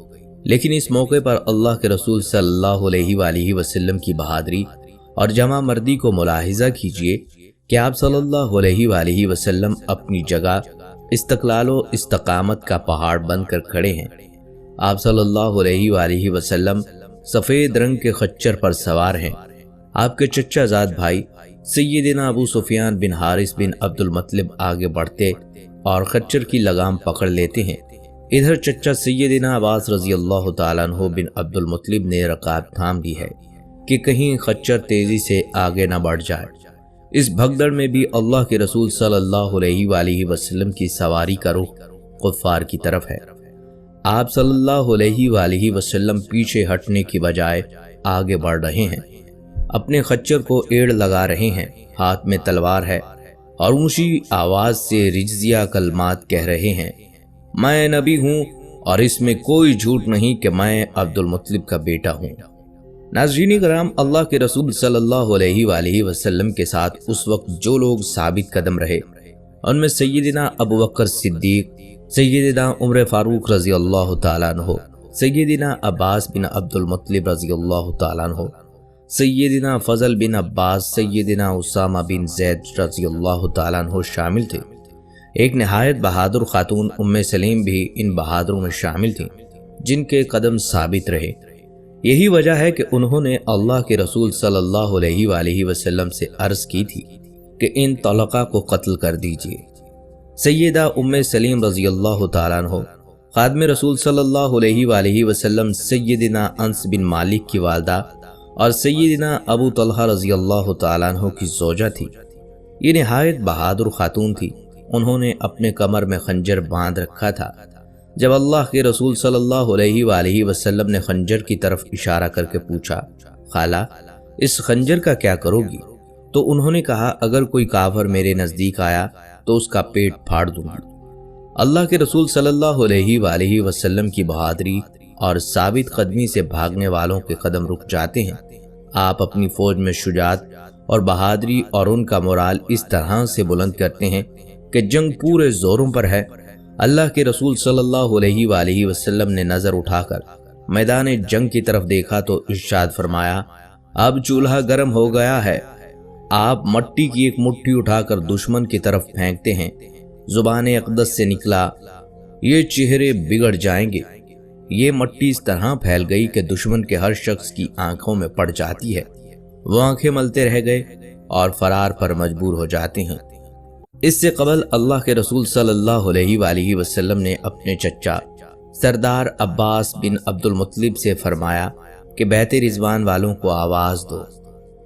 Speaker 1: لیکن اس موقع پر اللہ کے رسول صلی اللہ علیہ وآلہ وسلم کی بہادری اور جمع مردی کو ملاحظہ کیجئے کہ آپ صلی اللہ علیہ وآلہ وسلم اپنی جگہ استقلال و استقامت کا پہاڑ بن کر کھڑے ہیں۔ آپ صلی اللہ علیہ وآلہ وسلم سفید رنگ کے خچر پر سوار ہیں۔ آپ کے چچا زاد بھائی سیدنا ابو سفیان بن حارث بن عبد المطلب آگے بڑھتے اور خچر کی لگام پکڑ لیتے ہیں۔ ادھر چچا سیدنا عباس رضی اللہ تعالیٰ عنہ بن عبد المطلب نے رکاب تھام دی ہے کہ کہیں خچر تیزی سے آگے نہ بڑھ جائے۔ اس بھگدڑ میں بھی اللہ کے رسول صلی اللہ علیہ وآلہ وسلم کی سواری کا رخ کفار کی طرف ہے۔ آپ صلی اللہ علیہ وآلہ وسلم پیچھے ہٹنے کی بجائے آگے بڑھ رہے ہیں، اپنے خچر کو ایڑ لگا رہے ہیں، ہاتھ میں تلوار ہے اور اونچی آواز سے رجزیہ کلمات کہہ رہے ہیں، میں نبی ہوں اور اس میں کوئی جھوٹ نہیں کہ میں عبد المطلب کا بیٹا ہوں۔ ناظرین کرام، اللہ کے رسول صلی اللہ علیہ وآلہ وسلم کے ساتھ اس وقت جو لوگ ثابت قدم رہے ان میں سیدنا ابو بکر صدیق، سیدنا عمر فاروق رضی اللہ تعالیٰ عنہ، سیدنا عباس بن عبد المطلب رضی اللہ تعالیٰ عنہ، سیدنا فضل بن عباس، سیدنا اسامہ بن زید رضی اللہ تعالیٰ عنہ شامل تھے۔ ایک نہایت بہادر خاتون ام سلیم بھی ان بہادروں میں شامل تھیں جن کے قدم ثابت رہے۔ یہی وجہ ہے کہ انہوں نے اللہ کے رسول صلی اللہ علیہ وآلہ وسلم سے عرض کی تھی کہ ان طلقہ کو قتل کر دیجیے۔ سیدہ ام سلیم رضی اللہ تعالیٰ عنہ خادم رسول صلی اللہ علیہ وآلہ وسلم سیدنا انس بن مالک کی والدہ اور سیدنا ابو طلحہ رضی اللہ تعالیٰ عنہ کی زوجہ تھی۔ یہ نہایت بہادر خاتون تھی۔ انہوں نے اپنے کمر میں خنجر باندھ رکھا تھا۔ جب اللہ کے رسول صلی اللہ علیہ وآلہ وسلم نے خنجر کی طرف اشارہ کر کے پوچھا، خالہ اس خنجر کا کیا کرو گی؟ تو انہوں نے کہا، اگر کوئی کافر میرے نزدیک آیا تو اس کا پیٹ پھاڑ دوں گی۔ اللہ کے رسول صلی اللہ علیہ وآلہ وسلم کی بہادری اور ثابت قدمی سے بھاگنے والوں کے قدم رک جاتے ہیں۔ آپ اپنی فوج میں شجاعت اور بہادری اور ان کا مورال اس طرح سے بلند کرتے ہیں کہ جنگ پورے زوروں پر ہے۔ اللہ کے رسول صلی اللہ علیہ وآلہ وسلم نے نظر اٹھا کر میدان جنگ کی طرف دیکھا تو ارشاد فرمایا، اب چولہا گرم ہو گیا ہے۔ آپ مٹی کی ایک مٹھی اٹھا کر دشمن کی طرف پھینکتے ہیں۔ زبان اقدس سے نکلا، یہ چہرے بگڑ جائیں گے۔ یہ مٹی اس طرح پھیل گئی کہ دشمن کے ہر شخص کی آنکھوں میں پڑ جاتی ہے۔ وہ آنکھیں ملتے رہ گئے اور فرار پر مجبور ہو جاتے ہیں۔ اس سے قبل اللہ کے رسول صلی اللہ علیہ وآلہ وسلم نے اپنے چچا سردار عباس بن عبد المطلب سے فرمایا کہ بیت رضوان والوں کو آواز دو،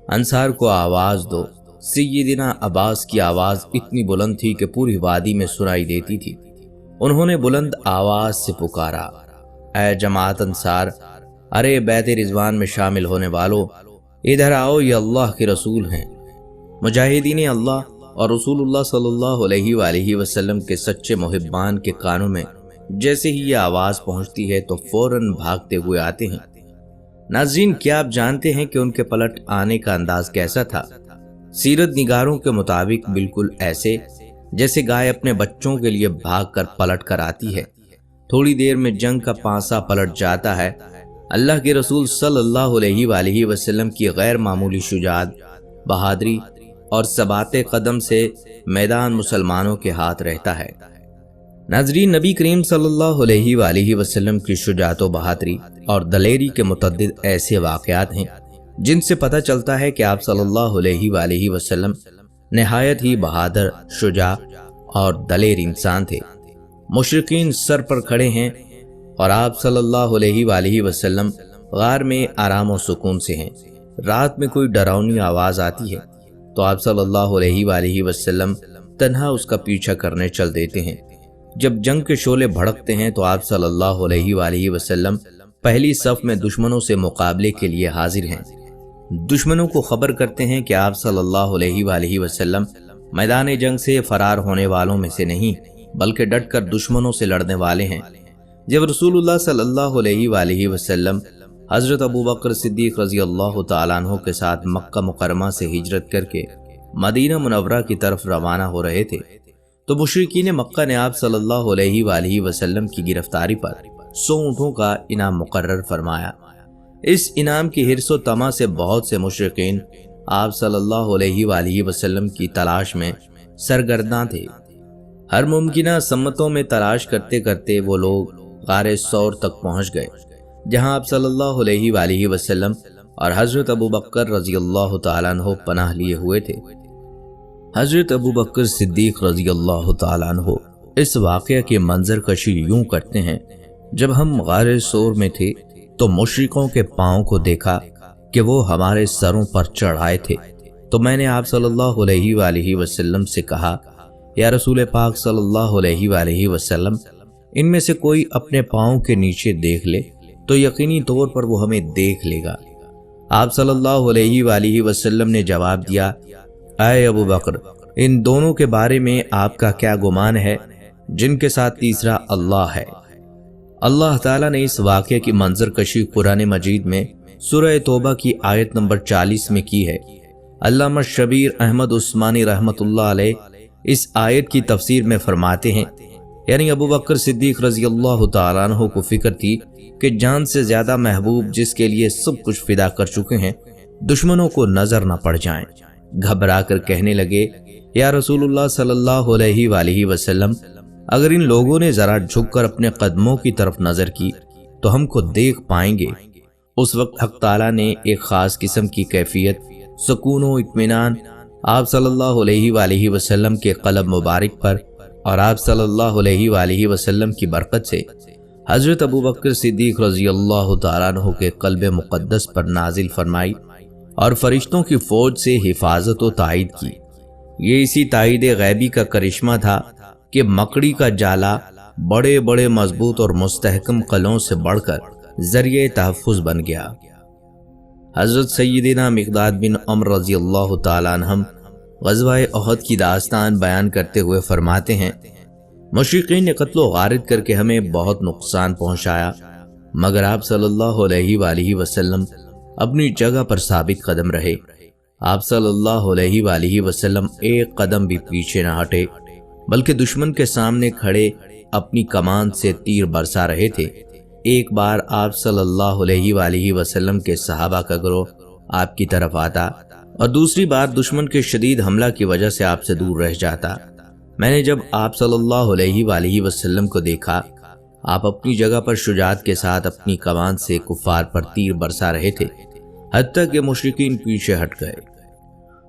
Speaker 1: انصار کو آواز دو۔ سیدنا عباس کی آواز اتنی بلند تھی کہ پوری وادی میں سنائی دیتی تھی۔ انہوں نے بلند آواز سے پکارا، اے جماعت انصار، ارے بیت رضوان میں شامل ہونے والوں، ادھر آؤ، یہ اللہ کے رسول ہیں۔ مجاہدین اللہ اور رسول اللہ صلی اللہ علیہ وآلہ وسلم کے سچے محبان کے کانوں میں جیسے ہی یہ آواز پہنچتی ہے تو فوراً بھاگتے ہوئے آتے ہیں۔ ناظرین، کیا آپ جانتے ہیں کہ ان کے پلٹ آنے کا انداز کیسا تھا؟ سیرت نگاروں کے مطابق بالکل ایسے جیسے گائے اپنے بچوں کے لیے بھاگ کر پلٹ کر آتی ہے۔ تھوڑی دیر میں جنگ کا پانسا پلٹ جاتا ہے۔ اللہ کے رسول صلی اللہ علیہ وآلہ وسلم کی غیر معمولی شجاعت، بہادری اور ثبات قدم سے میدان مسلمانوں کے ہاتھ رہتا ہے۔ ناظرین، نبی کریم صلی اللہ علیہ وآلہ وسلم کی شجاعت و بہادری اور دلیری کے متعدد ایسے واقعات ہیں جن سے پتہ چلتا ہے کہ آپ صلی اللہ علیہ وآلہ وسلم نہایت ہی بہادر، شجاع اور دلیر انسان تھے۔ مشرکین سر پر کھڑے ہیں اور آپ صلی اللہ علیہ وآلہ وسلم غار میں آرام و سکون سے ہیں۔ رات میں کوئی ڈراؤنی آواز آتی ہے تو آپ صلی اللہ علیہ وآلہ وسلم تنہا اس کا پیچھا کرنے چل دیتے ہیں۔ جب جنگ کے شعلے بھڑکتے ہیں تو آپ صلی اللہ علیہ وآلہ وسلم پہلی صف میں دشمنوں سے مقابلے کے لیے حاضر ہیں۔ دشمنوں کو خبر کرتے ہیں کہ آپ صلی اللہ علیہ وآلہ وسلم میدان جنگ سے فرار ہونے والوں میں سے نہیں بلکہ ڈٹ کر دشمنوں سے لڑنے والے ہیں۔ جب رسول اللہ صلی اللہ علیہ وآلہ وسلم حضرت ابو بکر صدیق رضی اللہ تعالیٰ عنہ کے ساتھ مکہ مکرمہ سے ہجرت کر کے مدینہ منورہ کی طرف روانہ ہو رہے تھے تو مشرکین مکہ نے آپ صلی اللہ علیہ وآلہ وسلم کی گرفتاری پر 100 اونٹوں کا انعام مقرر فرمایا۔ اس انعام کی حرص و طمع سے بہت سے مشرکین آپ صلی اللہ علیہ وآلہ وسلم کی تلاش میں سرگرداں تھے۔ ہر ممکنہ سمتوں میں تلاش کرتے کرتے وہ لوگ غار ثور تک پہنچ گئے جہاں آپ صلی اللہ علیہ وآلہ وسلم اور حضرت ابو بکر رضی اللہ تعالیٰ عنہ پناہ لیے ہوئے تھے۔ حضرت ابو بکر صدیق رضی اللہ تعالیٰ عنہ اس واقعہ کی منظر کشی یوں کرتے ہیں، جب ہم غار ثور میں تھے تو مشرکوں کے پاؤں کو دیکھا کہ وہ ہمارے سروں پر چڑھ آئے تھے، تو میں نے آپ صلی اللہ علیہ وآلہ وسلم سے کہا، یا رسول پاک صلی اللہ علیہ وآلہ وسلم، ان میں سے کوئی اپنے پاؤں کے نیچے دیکھ لے تو یقینی طور پر وہ ہمیں دیکھ لے گا۔ آپ صلی اللہ علیہ وآلہ وسلم نے جواب دیا، اے ابو بکر، ان دونوں کے بارے میں آپ کا کیا گمان ہے جن کے ساتھ تیسرا اللہ ہے؟ اللہ تعالیٰ نے اس واقعے کی منظر کشی قرآن مجید میں سورہ توبہ کی آیت نمبر 40 میں کی ہے۔ علامہ شبیر احمد عثمانی رحمۃ اللہ علیہ اس آیت کی تفسیر میں فرماتے ہیں، یعنی ابو بکر صدیق رضی اللہ تعالیٰ عنہ کو فکر تھی کہ جان سے زیادہ محبوب جس کے لیے سب کچھ فدا کر چکے ہیں دشمنوں کو نظر نہ پڑ جائیں۔ گھبرا کر کہنے لگے، یا رسول اللہ صلی اللہ علیہ وآلہ وسلم، اگر ان لوگوں نے ذرا جھک کر اپنے قدموں کی طرف نظر کی تو ہم کو دیکھ پائیں گے۔ اس وقت حق تعالیٰ نے ایک خاص قسم کی کیفیت، سکون و اطمینان آپ صلی اللہ علیہ وآلہ وسلم کے قلب مبارک پر اور آپ صلی اللہ علیہ وآلہ وسلم کی برکت سے حضرت ابو بکر صدیق رضی اللہ تعالیٰ عنہ کے قلب مقدس پر نازل فرمائی اور فرشتوں کی فوج سے حفاظت و تائید کی۔ یہ اسی تائید غیبی کا کرشمہ تھا کہ مکڑی کا جالا بڑے بڑے مضبوط اور مستحکم قلعوں سے بڑھ کر ذریعہ تحفظ بن گیا۔ حضرت سیدنا مقداد بن عمر رضی اللہ تعالیٰ عنہم غزوہ احد کی داستان بیان کرتے ہوئے فرماتے ہیں، مشرکین نے قتل و غارت کر کے ہمیں بہت نقصان پہنچایا، مگر آپ صلی اللہ علیہ وآلہ وسلم اپنی جگہ پر ثابت قدم رہے۔ آپ صلی اللہ علیہ وآلہ وسلم ایک قدم بھی پیچھے نہ ہٹے، بلکہ دشمن کے سامنے کھڑے اپنی کمان سے تیر برسا رہے تھے۔ ایک بار آپ صلی اللہ علیہ وآلہ وسلم کے صحابہ کا گروہ آپ کی طرف آتا اور دوسری بار دشمن کے شدید حملہ کی وجہ سے آپ سے دور رہ جاتا۔ میں نے جب آپ صلی اللہ علیہ وآلہ وسلم کو دیکھا، آپ اپنی جگہ پر شجاعت کے ساتھ اپنی کمان سے کفار پر تیر برسا رہے تھے، حتیٰ کہ مشرکین پیچھے ہٹ گئے۔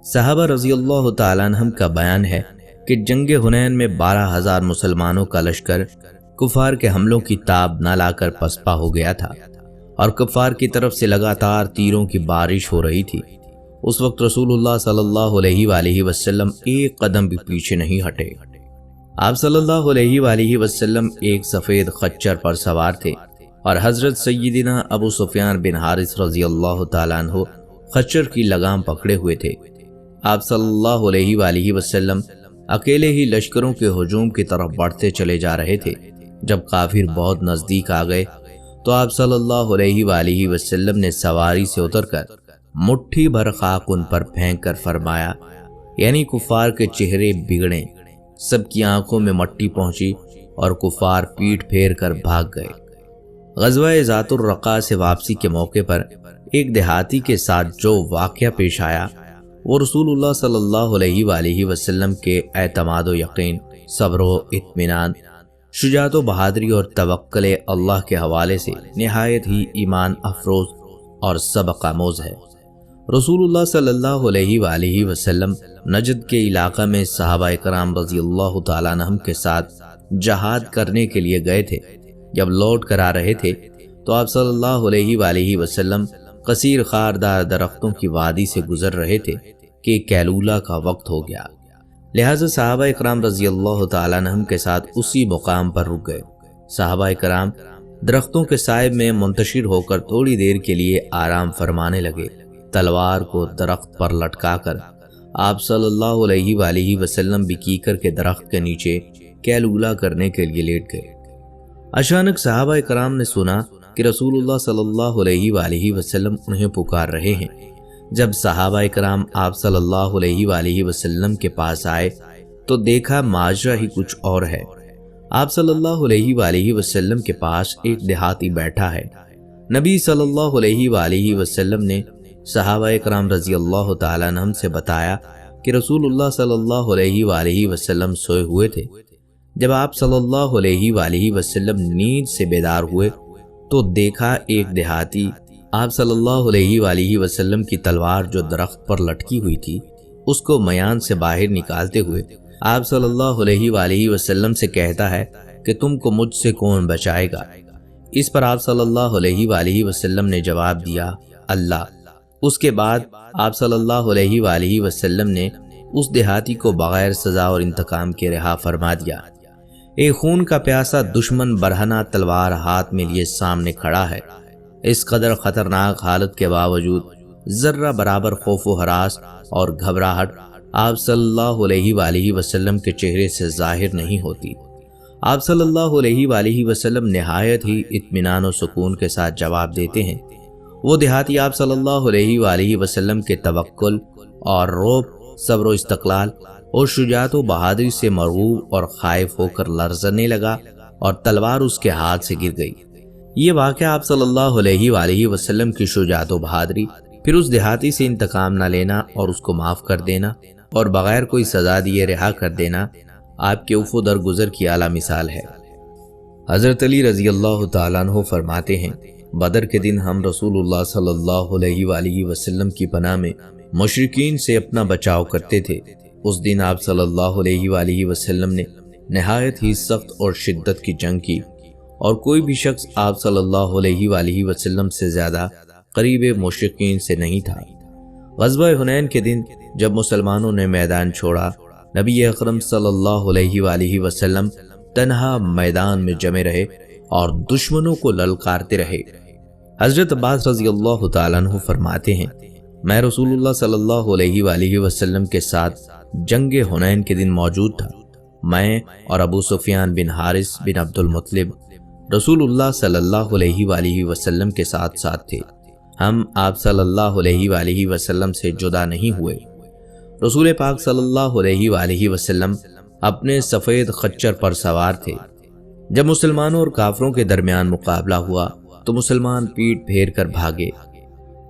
Speaker 1: صحابہ رضی اللہ تعالیٰ عنہم کا بیان ہے کہ جنگ حنین میں 12,000 مسلمانوں کا لشکر کفار کے حملوں کی تاب نہ لا کر پسپا ہو گیا تھا اور کفار کی طرف سے لگاتار تیروں کی بارش ہو رہی تھی۔ اس وقت رسول اللہ صلی اللہ علیہ وآلہ وسلم ایک قدم بھی پیچھے نہیں ہٹے۔ آپ صلی اللہ علیہ وآلہ وسلم ایک سفید خچر پر سوار تھے اور حضرت سیدنا ابو سفیان بن حارث رضی اللہ تعالیٰ عنہ خچر کی لگام پکڑے ہوئے تھے۔ آپ صلی اللہ علیہ وآلہ وسلم اکیلے ہی لشکروں کے ہجوم کی طرف بڑھتے چلے جا رہے تھے۔ جب کافر بہت نزدیک آ گئے تو آپ صلی اللہ علیہ وآلہ وسلم نے سواری سے اتر کر مٹھی بھر خاک ان پر پھینک کر فرمایا، یعنی کفار کے چہرے بگڑے، سب کی آنکھوں میں مٹی پہنچی اور کفار پیٹ پھیر کر بھاگ گئے۔ غزوہ ذات الرقاء سے واپسی کے موقع پر ایک دیہاتی کے ساتھ جو واقعہ پیش آیا وہ رسول اللہ صلی اللہ علیہ وآلہ وسلم کے اعتماد و یقین، صبر و اطمینان، شجاعت و بہادری اور توکل اللہ کے حوالے سے نہایت ہی ایمان افروز اور سبق آموز ہے۔ رسول اللہ صلی اللہ علیہ وآلہ وسلم نجد کے علاقہ میں صحابہ کرام رضی اللہ تعالیٰ عنہم کے ساتھ جہاد کرنے کے لیے گئے تھے۔ جب لوٹ کر آ رہے تھے تو آپ صلی اللہ علیہ وآلہ وسلم قصیر خاردار درختوں کی وادی سے گزر رہے تھے کہ کیلولہ کا وقت ہو گیا، لہٰذا صحابہ کرام رضی اللہ تعالیٰ عنہم کے ساتھ اسی مقام پر رک گئے۔ صحابہ کرام درختوں کے سائے میں منتشر ہو کر تھوڑی دیر کے لیے آرام فرمانے لگے۔ تلوار کو درخت پر لٹکا کر آپ صلی اللہ علیہ وآلہ وسلم بھی کیکر کے درخت کے نیچے کیلولہ کرنے کے لیے لیٹ گئے۔ اچانک صحابہ کرام نے سنا کہ رسول اللہ صلی اللہ علیہ وآلہ وسلم انہیں پکار رہے ہیں۔ جب صحابہ کرام آپ صلی اللہ علیہ وآلہ وسلم کے پاس آئے تو دیکھا ماجرا ہی کچھ اور ہے۔ آپ صلی اللہ علیہ وآلہ وسلم کے پاس ایک دیہاتی بیٹھا ہے۔ نبی صلی اللہ علیہ وآلہ وسلم نے صحابہ کرام رضی اللہ تعالیٰ عنہم سے بتایا کہ رسول اللہ صلی اللہ علیہ وآلہ وسلم سوئے ہوئے تھے۔ جب آپ صلی اللہ علیہ وآلہ وسلم نیند سے بیدار ہوئے تو دیکھا ایک دیہاتی آپ صلی اللہ علیہ وآلہ وسلم کی تلوار جو درخت پر لٹکی ہوئی تھی اس کو میان سے باہر نکالتے ہوئے آپ صلی اللہ علیہ وآلہ وسلم سے کہتا ہے کہ تم کو مجھ سے کون بچائے گا؟ اس پر آپ صلی اللہ علیہ وآلہ وسلم نے جواب دیا، اللہ۔ اس کے بعد آپ صلی اللہ علیہ وآلہ وسلم نے اس دیہاتی کو بغیر سزا اور انتقام کے رہا فرما دیا۔ ایک خون کا پیاسا دشمن برہنہ تلوار ہاتھ میں لیے سامنے کھڑا ہے۔ اس قدر خطرناک حالت کے باوجود ذرہ برابر خوف و ہراس اور گھبراہٹ آپ صلی اللہ علیہ وآلہ وسلم کے چہرے سے ظاہر نہیں ہوتی۔ آپ صلی اللہ علیہ وآلہ وسلم نہایت ہی اطمینان و سکون کے ساتھ جواب دیتے ہیں، وہ دیہاتی آپ صلی اللہ علیہ وآلہ وسلم کے توکل اور رعب، صبر و استقلال اور شجاعت و بہادری سے مرعوب اور خائف ہو کر لرزنے لگا اور تلوار اس کے ہاتھ سے گر گئی۔ یہ واقعہ آپ صلی اللہ علیہ وآلہ وسلم کی شجاعت و بہادری، پھر اس دیہاتی سے انتقام نہ لینا اور اس کو معاف کر دینا اور بغیر کوئی سزا دیے رہا کر دینا، آپ کے عفو درگزر کی اعلیٰ مثال ہے۔ حضرت علی رضی اللہ تعالیٰ عنہ فرماتے ہیں، بدر کے دن ہم رسول اللہ صلی اللہ علیہ وآلہ وسلم کی پناہ میں مشرکین سے اپنا بچاؤ کرتے تھے۔ اس دن آپ صلی اللہ علیہ وآلہ وسلم نے نہایت ہی سخت اور شدت کی جنگ کی، اور کوئی بھی شخص آپ صلی اللہ علیہ وآلہ وسلم سے زیادہ قریب مشرکین سے نہیں تھا۔ غزوہ حنین کے دن جب مسلمانوں نے میدان چھوڑا، نبی اکرم صلی اللہ علیہ وآلہ وسلم تنہا میدان میں جمے رہے اور دشمنوں کو للکارتے رہے۔ حضرت عباس رضی اللہ تعالیٰ عنہ فرماتے ہیں، میں رسول اللہ صلی اللہ علیہ وآلہ وسلم کے ساتھ جنگ حنین کے دن موجود تھا۔ میں اور ابو سفیان بن حارث بن عبد المطلب رسول اللہ صلی اللہ علیہ وآلہ وسلم کے ساتھ تھے۔ ہم آپ صلی اللہ علیہ وآلہ وسلم سے جدا نہیں ہوئے۔ رسول پاک صلی اللہ علیہ وآلہ وسلم اپنے سفید خچر پر سوار تھے۔ جب مسلمانوں اور کافروں کے درمیان مقابلہ ہوا تو مسلمان پیٹ پھیر کر بھاگے۔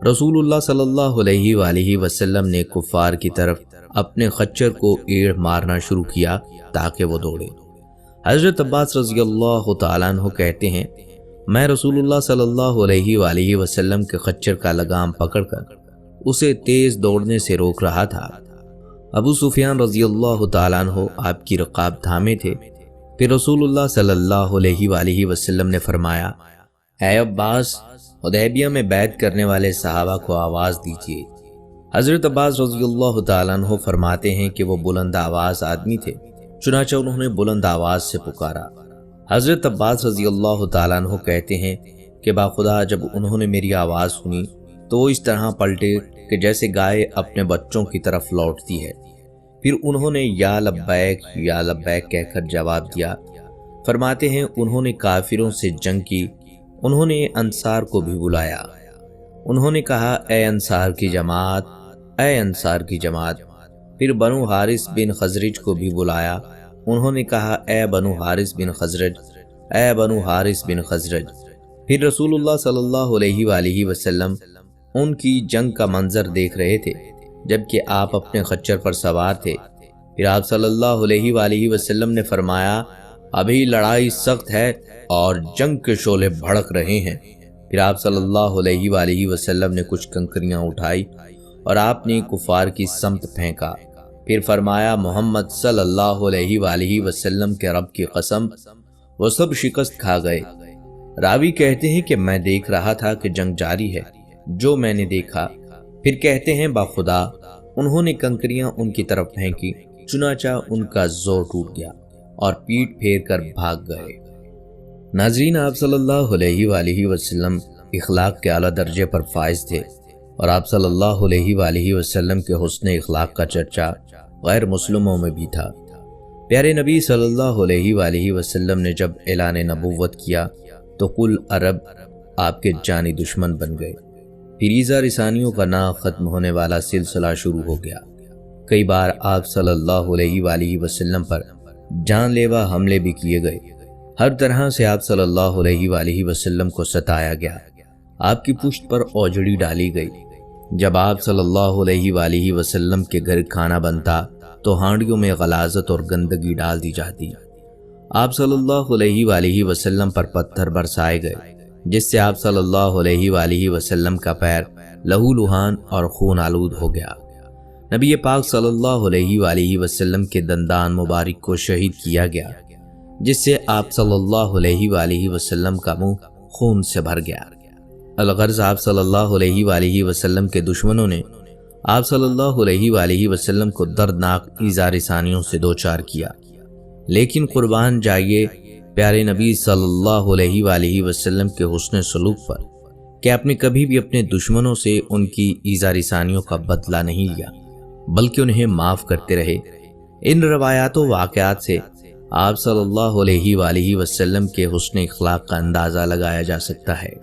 Speaker 1: رسول اللہ صلی اللہ علیہ وآلہ وسلم نے کفار کی طرف اپنے خچر کو ایڑ مارنا شروع کیا تاکہ وہ دوڑے۔ حضرت عباس رضی اللہ تعالیٰ عنہ کہتے ہیں، میں رسول اللہ صلی اللہ علیہ وآلہ وسلم کے خچر کا لگام پکڑ کر اسے تیز دوڑنے سے روک رہا تھا۔ ابو سفیان رضی اللہ تعالیٰ عنہ آپ کی رقاب تھامے تھے۔ پھر رسول اللہ صلی اللہ علیہ وآلہ وسلم نے فرمایا، اے عباس، حدیبیہ میں بیعت کرنے والے صحابہ کو آواز دیجیے۔ حضرت عباس رضی اللہ تعالیٰ عنہ فرماتے ہیں کہ وہ بلند آواز آدمی تھے، چنانچہ انہوں نے بلند آواز سے پکارا۔ حضرت عباس رضی اللہ تعالیٰ عنہ کہتے ہیں کہ باخدا جب انہوں نے میری آواز سنی تو وہ اس طرح پلٹے کہ جیسے گائے اپنے بچوں کی طرف لوٹتی ہے۔ پھر انہوں نے یا لبیک کہہ کر جواب دیا۔ فرماتے ہیں انہوں نے کافروں سے جنگ کی، انہوں نے انصار کو بھی بلایا۔ انہوں نے کہا، اے انصار کی جماعت، اے انصار کی جماعت۔ پھر بنو حارث بن خزرج کو بھی بلایا۔ انہوں نے کہا، اے بنو حارث بن خزرج، اے بنو حارث بن خزرج۔ پھر رسول اللہ صلی اللہ علیہ وآلہ وسلم ان کی جنگ کا منظر دیکھ رہے تھے جبکہ آپ اپنے خچر پر سوار تھے۔ پھر آپ صلی اللہ علیہ وآلہ وسلم نے فرمایا، ابھی لڑائی سخت ہے اور جنگ کے شعلے بھڑک رہے ہیں۔ پھر آپ صلی اللہ علیہ وآلہ وسلم نے کچھ کنکریاں اٹھائی اور آپ نے کفار کی سمت پھینکا۔ پھر فرمایا، محمد صلی اللہ علیہ وآلہ وسلم کے رب کی قسم، وہ سب شکست کھا گئے۔ راوی کہتے ہیں کہ میں دیکھ رہا تھا کہ جنگ جاری ہے جو میں نے دیکھا۔ پھر کہتے ہیں باخدا انہوں نے کنکریاں ان کی طرف پھینکی، چنانچہ ان کا زور ٹوٹ گیا اور پیٹ پھیر کر بھاگ گئے۔ ناظرین، آپ صلی اللہ علیہ وآلہ وسلم اخلاق کے اعلیٰ درجے پر فائز تھے، اور آپ صلی اللہ علیہ وآلہ وسلم کے حسن اخلاق کا چرچا غیر مسلموں میں بھی تھا۔ پیارے نبی صلی اللہ علیہ وآلہ وسلم نے جب اعلان نبوت کیا تو کل عرب آپ کے جانی دشمن بن گئے۔ پھر ایذا رسانیوں کا نہ ختم ہونے والا سلسلہ شروع ہو گیا۔ کئی بار آپ صلی اللہ علیہ وآلہ وسلم پر جان لیوا حملے بھی کیے گئے۔ ہر طرح سے آپ صلی اللہ علیہ وآلہ وسلم کو ستایا گیا۔ آپ کی پشت پر اوجڑی ڈالی گئی۔ جب آپ صلی اللہ علیہ وآلہ وسلم کے گھر کھانا بنتا تو ہانڈیوں میں غلاظت اور گندگی ڈال دی جاتی۔ آپ صلی اللہ علیہ وآلہ وسلم پر پتھر برسائے گئے، جس سے آپ صلی اللہ علیہ وآلہ وسلم کا پیر لہو لہان اور خون آلود ہو گیا۔ نبی پاک صلی اللہ علیہ وآلہ وسلم کے دندان مبارک کو شہید کیا گیا، جس سے آپ صلی اللہ علیہ وآلہ وسلم کا منہ خون سے بھر گیا۔ الغرض آپ صلی اللہ علیہ وآلہ وسلم کے دشمنوں نے آپ صلی اللہ علیہ وآلہ وسلم کو دردناک ایذا رسانیوں سے دوچار کیا، لیکن قربان جائیے پیارے نبی صلی اللہ علیہ وآلہ وسلم کے حسن سلوک پر کہ آپ نے کبھی بھی اپنے دشمنوں سے ان کی ایذا رسانیوں کا بدلہ نہیں لیا، بلکہ انہیں معاف کرتے رہے۔ ان روایات و واقعات سے آپ صلی اللہ علیہ وآلہ وسلم کے حسن اخلاق کا اندازہ لگایا جا سکتا ہے۔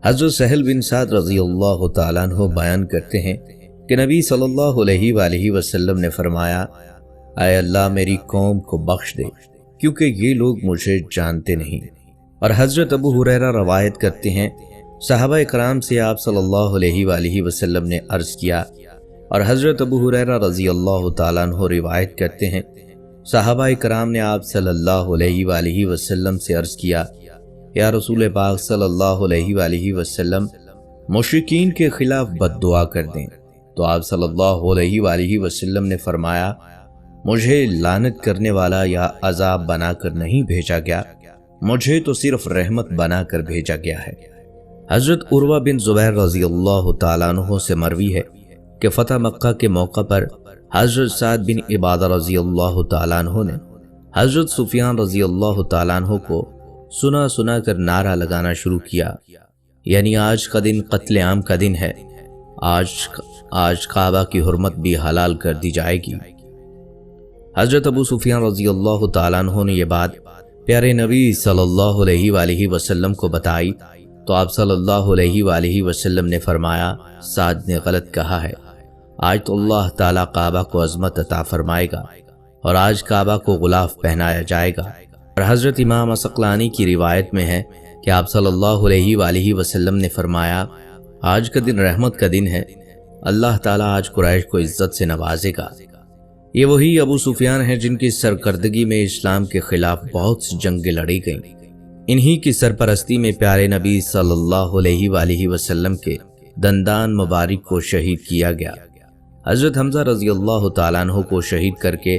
Speaker 1: حضرت سہل بن سعد رضی اللہ تعالیٰ عنہ بیان کرتے ہیں کہ نبی صلی اللہ علیہ وآلہ وسلم نے فرمایا، اے اللہ میری قوم کو بخش دے کیونکہ یہ لوگ مجھے جانتے نہیں۔ اور حضرت ابو ہریرہ روایت کرتے ہیں، صحابہ کرام سے آپ صلی اللہ علیہ وآلہ وسلم نے عرض کیا، اور حضرت ابو ہریرہ رضی اللہ تعالیٰ عنہ روایت کرتے ہیں، صحابہ کرام نے آپ صلی اللہ علیہ وآلہ وسلم سے عرض کیا، یا رسول پاک صلی اللہ علیہ وآلہ وسلم مشرکین کے خلاف بد دعا کر دیں، تو آپ صلی اللہ علیہ وآلہ وسلم نے فرمایا، مجھے لعنت کرنے والا یا عذاب بنا کر نہیں بھیجا گیا، مجھے تو صرف رحمت بنا کر بھیجا گیا ہے۔ حضرت عروہ بن زبیر رضی اللہ تعالیٰ عنہ سے مروی ہے کہ فتح مکہ کے موقع پر حضرت سعد بن عبادہ رضی اللہ تعالیٰ عنہ نے حضرت سفیان رضی اللہ تعالیٰ عنہ کو سنا سنا کر نعرہ لگانا شروع کیا، یعنی آج کا دن قتل عام کا دن ہے، آج کعبہ کی حرمت بھی حلال کر دی جائے گی۔ حضرت ابو سفیان رضی اللہ تعالیٰ عنہ نے یہ بات پیارے نبی صلی اللہ علیہ وآلہ وسلم کو بتائی تو آپ صلی اللہ علیہ وآلہ وسلم نے فرمایا، سعد نے غلط کہا ہے، آج تو اللہ تعالیٰ کعبہ کو عظمت عطا فرمائے گا اور آج کعبہ کو غلاف پہنایا جائے گا۔ اور حضرت امام عسقلانی کی روایت میں ہے کہ آپ صلی اللہ علیہ وآلہ وسلم نے فرمایا، آج کا دن رحمت کا دن ہے، اللہ تعالیٰ آج قریش کو عزت سے نوازے گا۔ یہ وہی ابو سفیان ہیں جن کی سرکردگی میں اسلام کے خلاف بہت سی جنگیں لڑی گئیں، انہی کی سرپرستی میں پیارے نبی صلی اللہ علیہ وآلہ وسلم کے دندان مبارک کو شہید کیا گیا۔ حضرت حمزہ رضی اللہ تعالیٰ عنہ کو شہید کر کے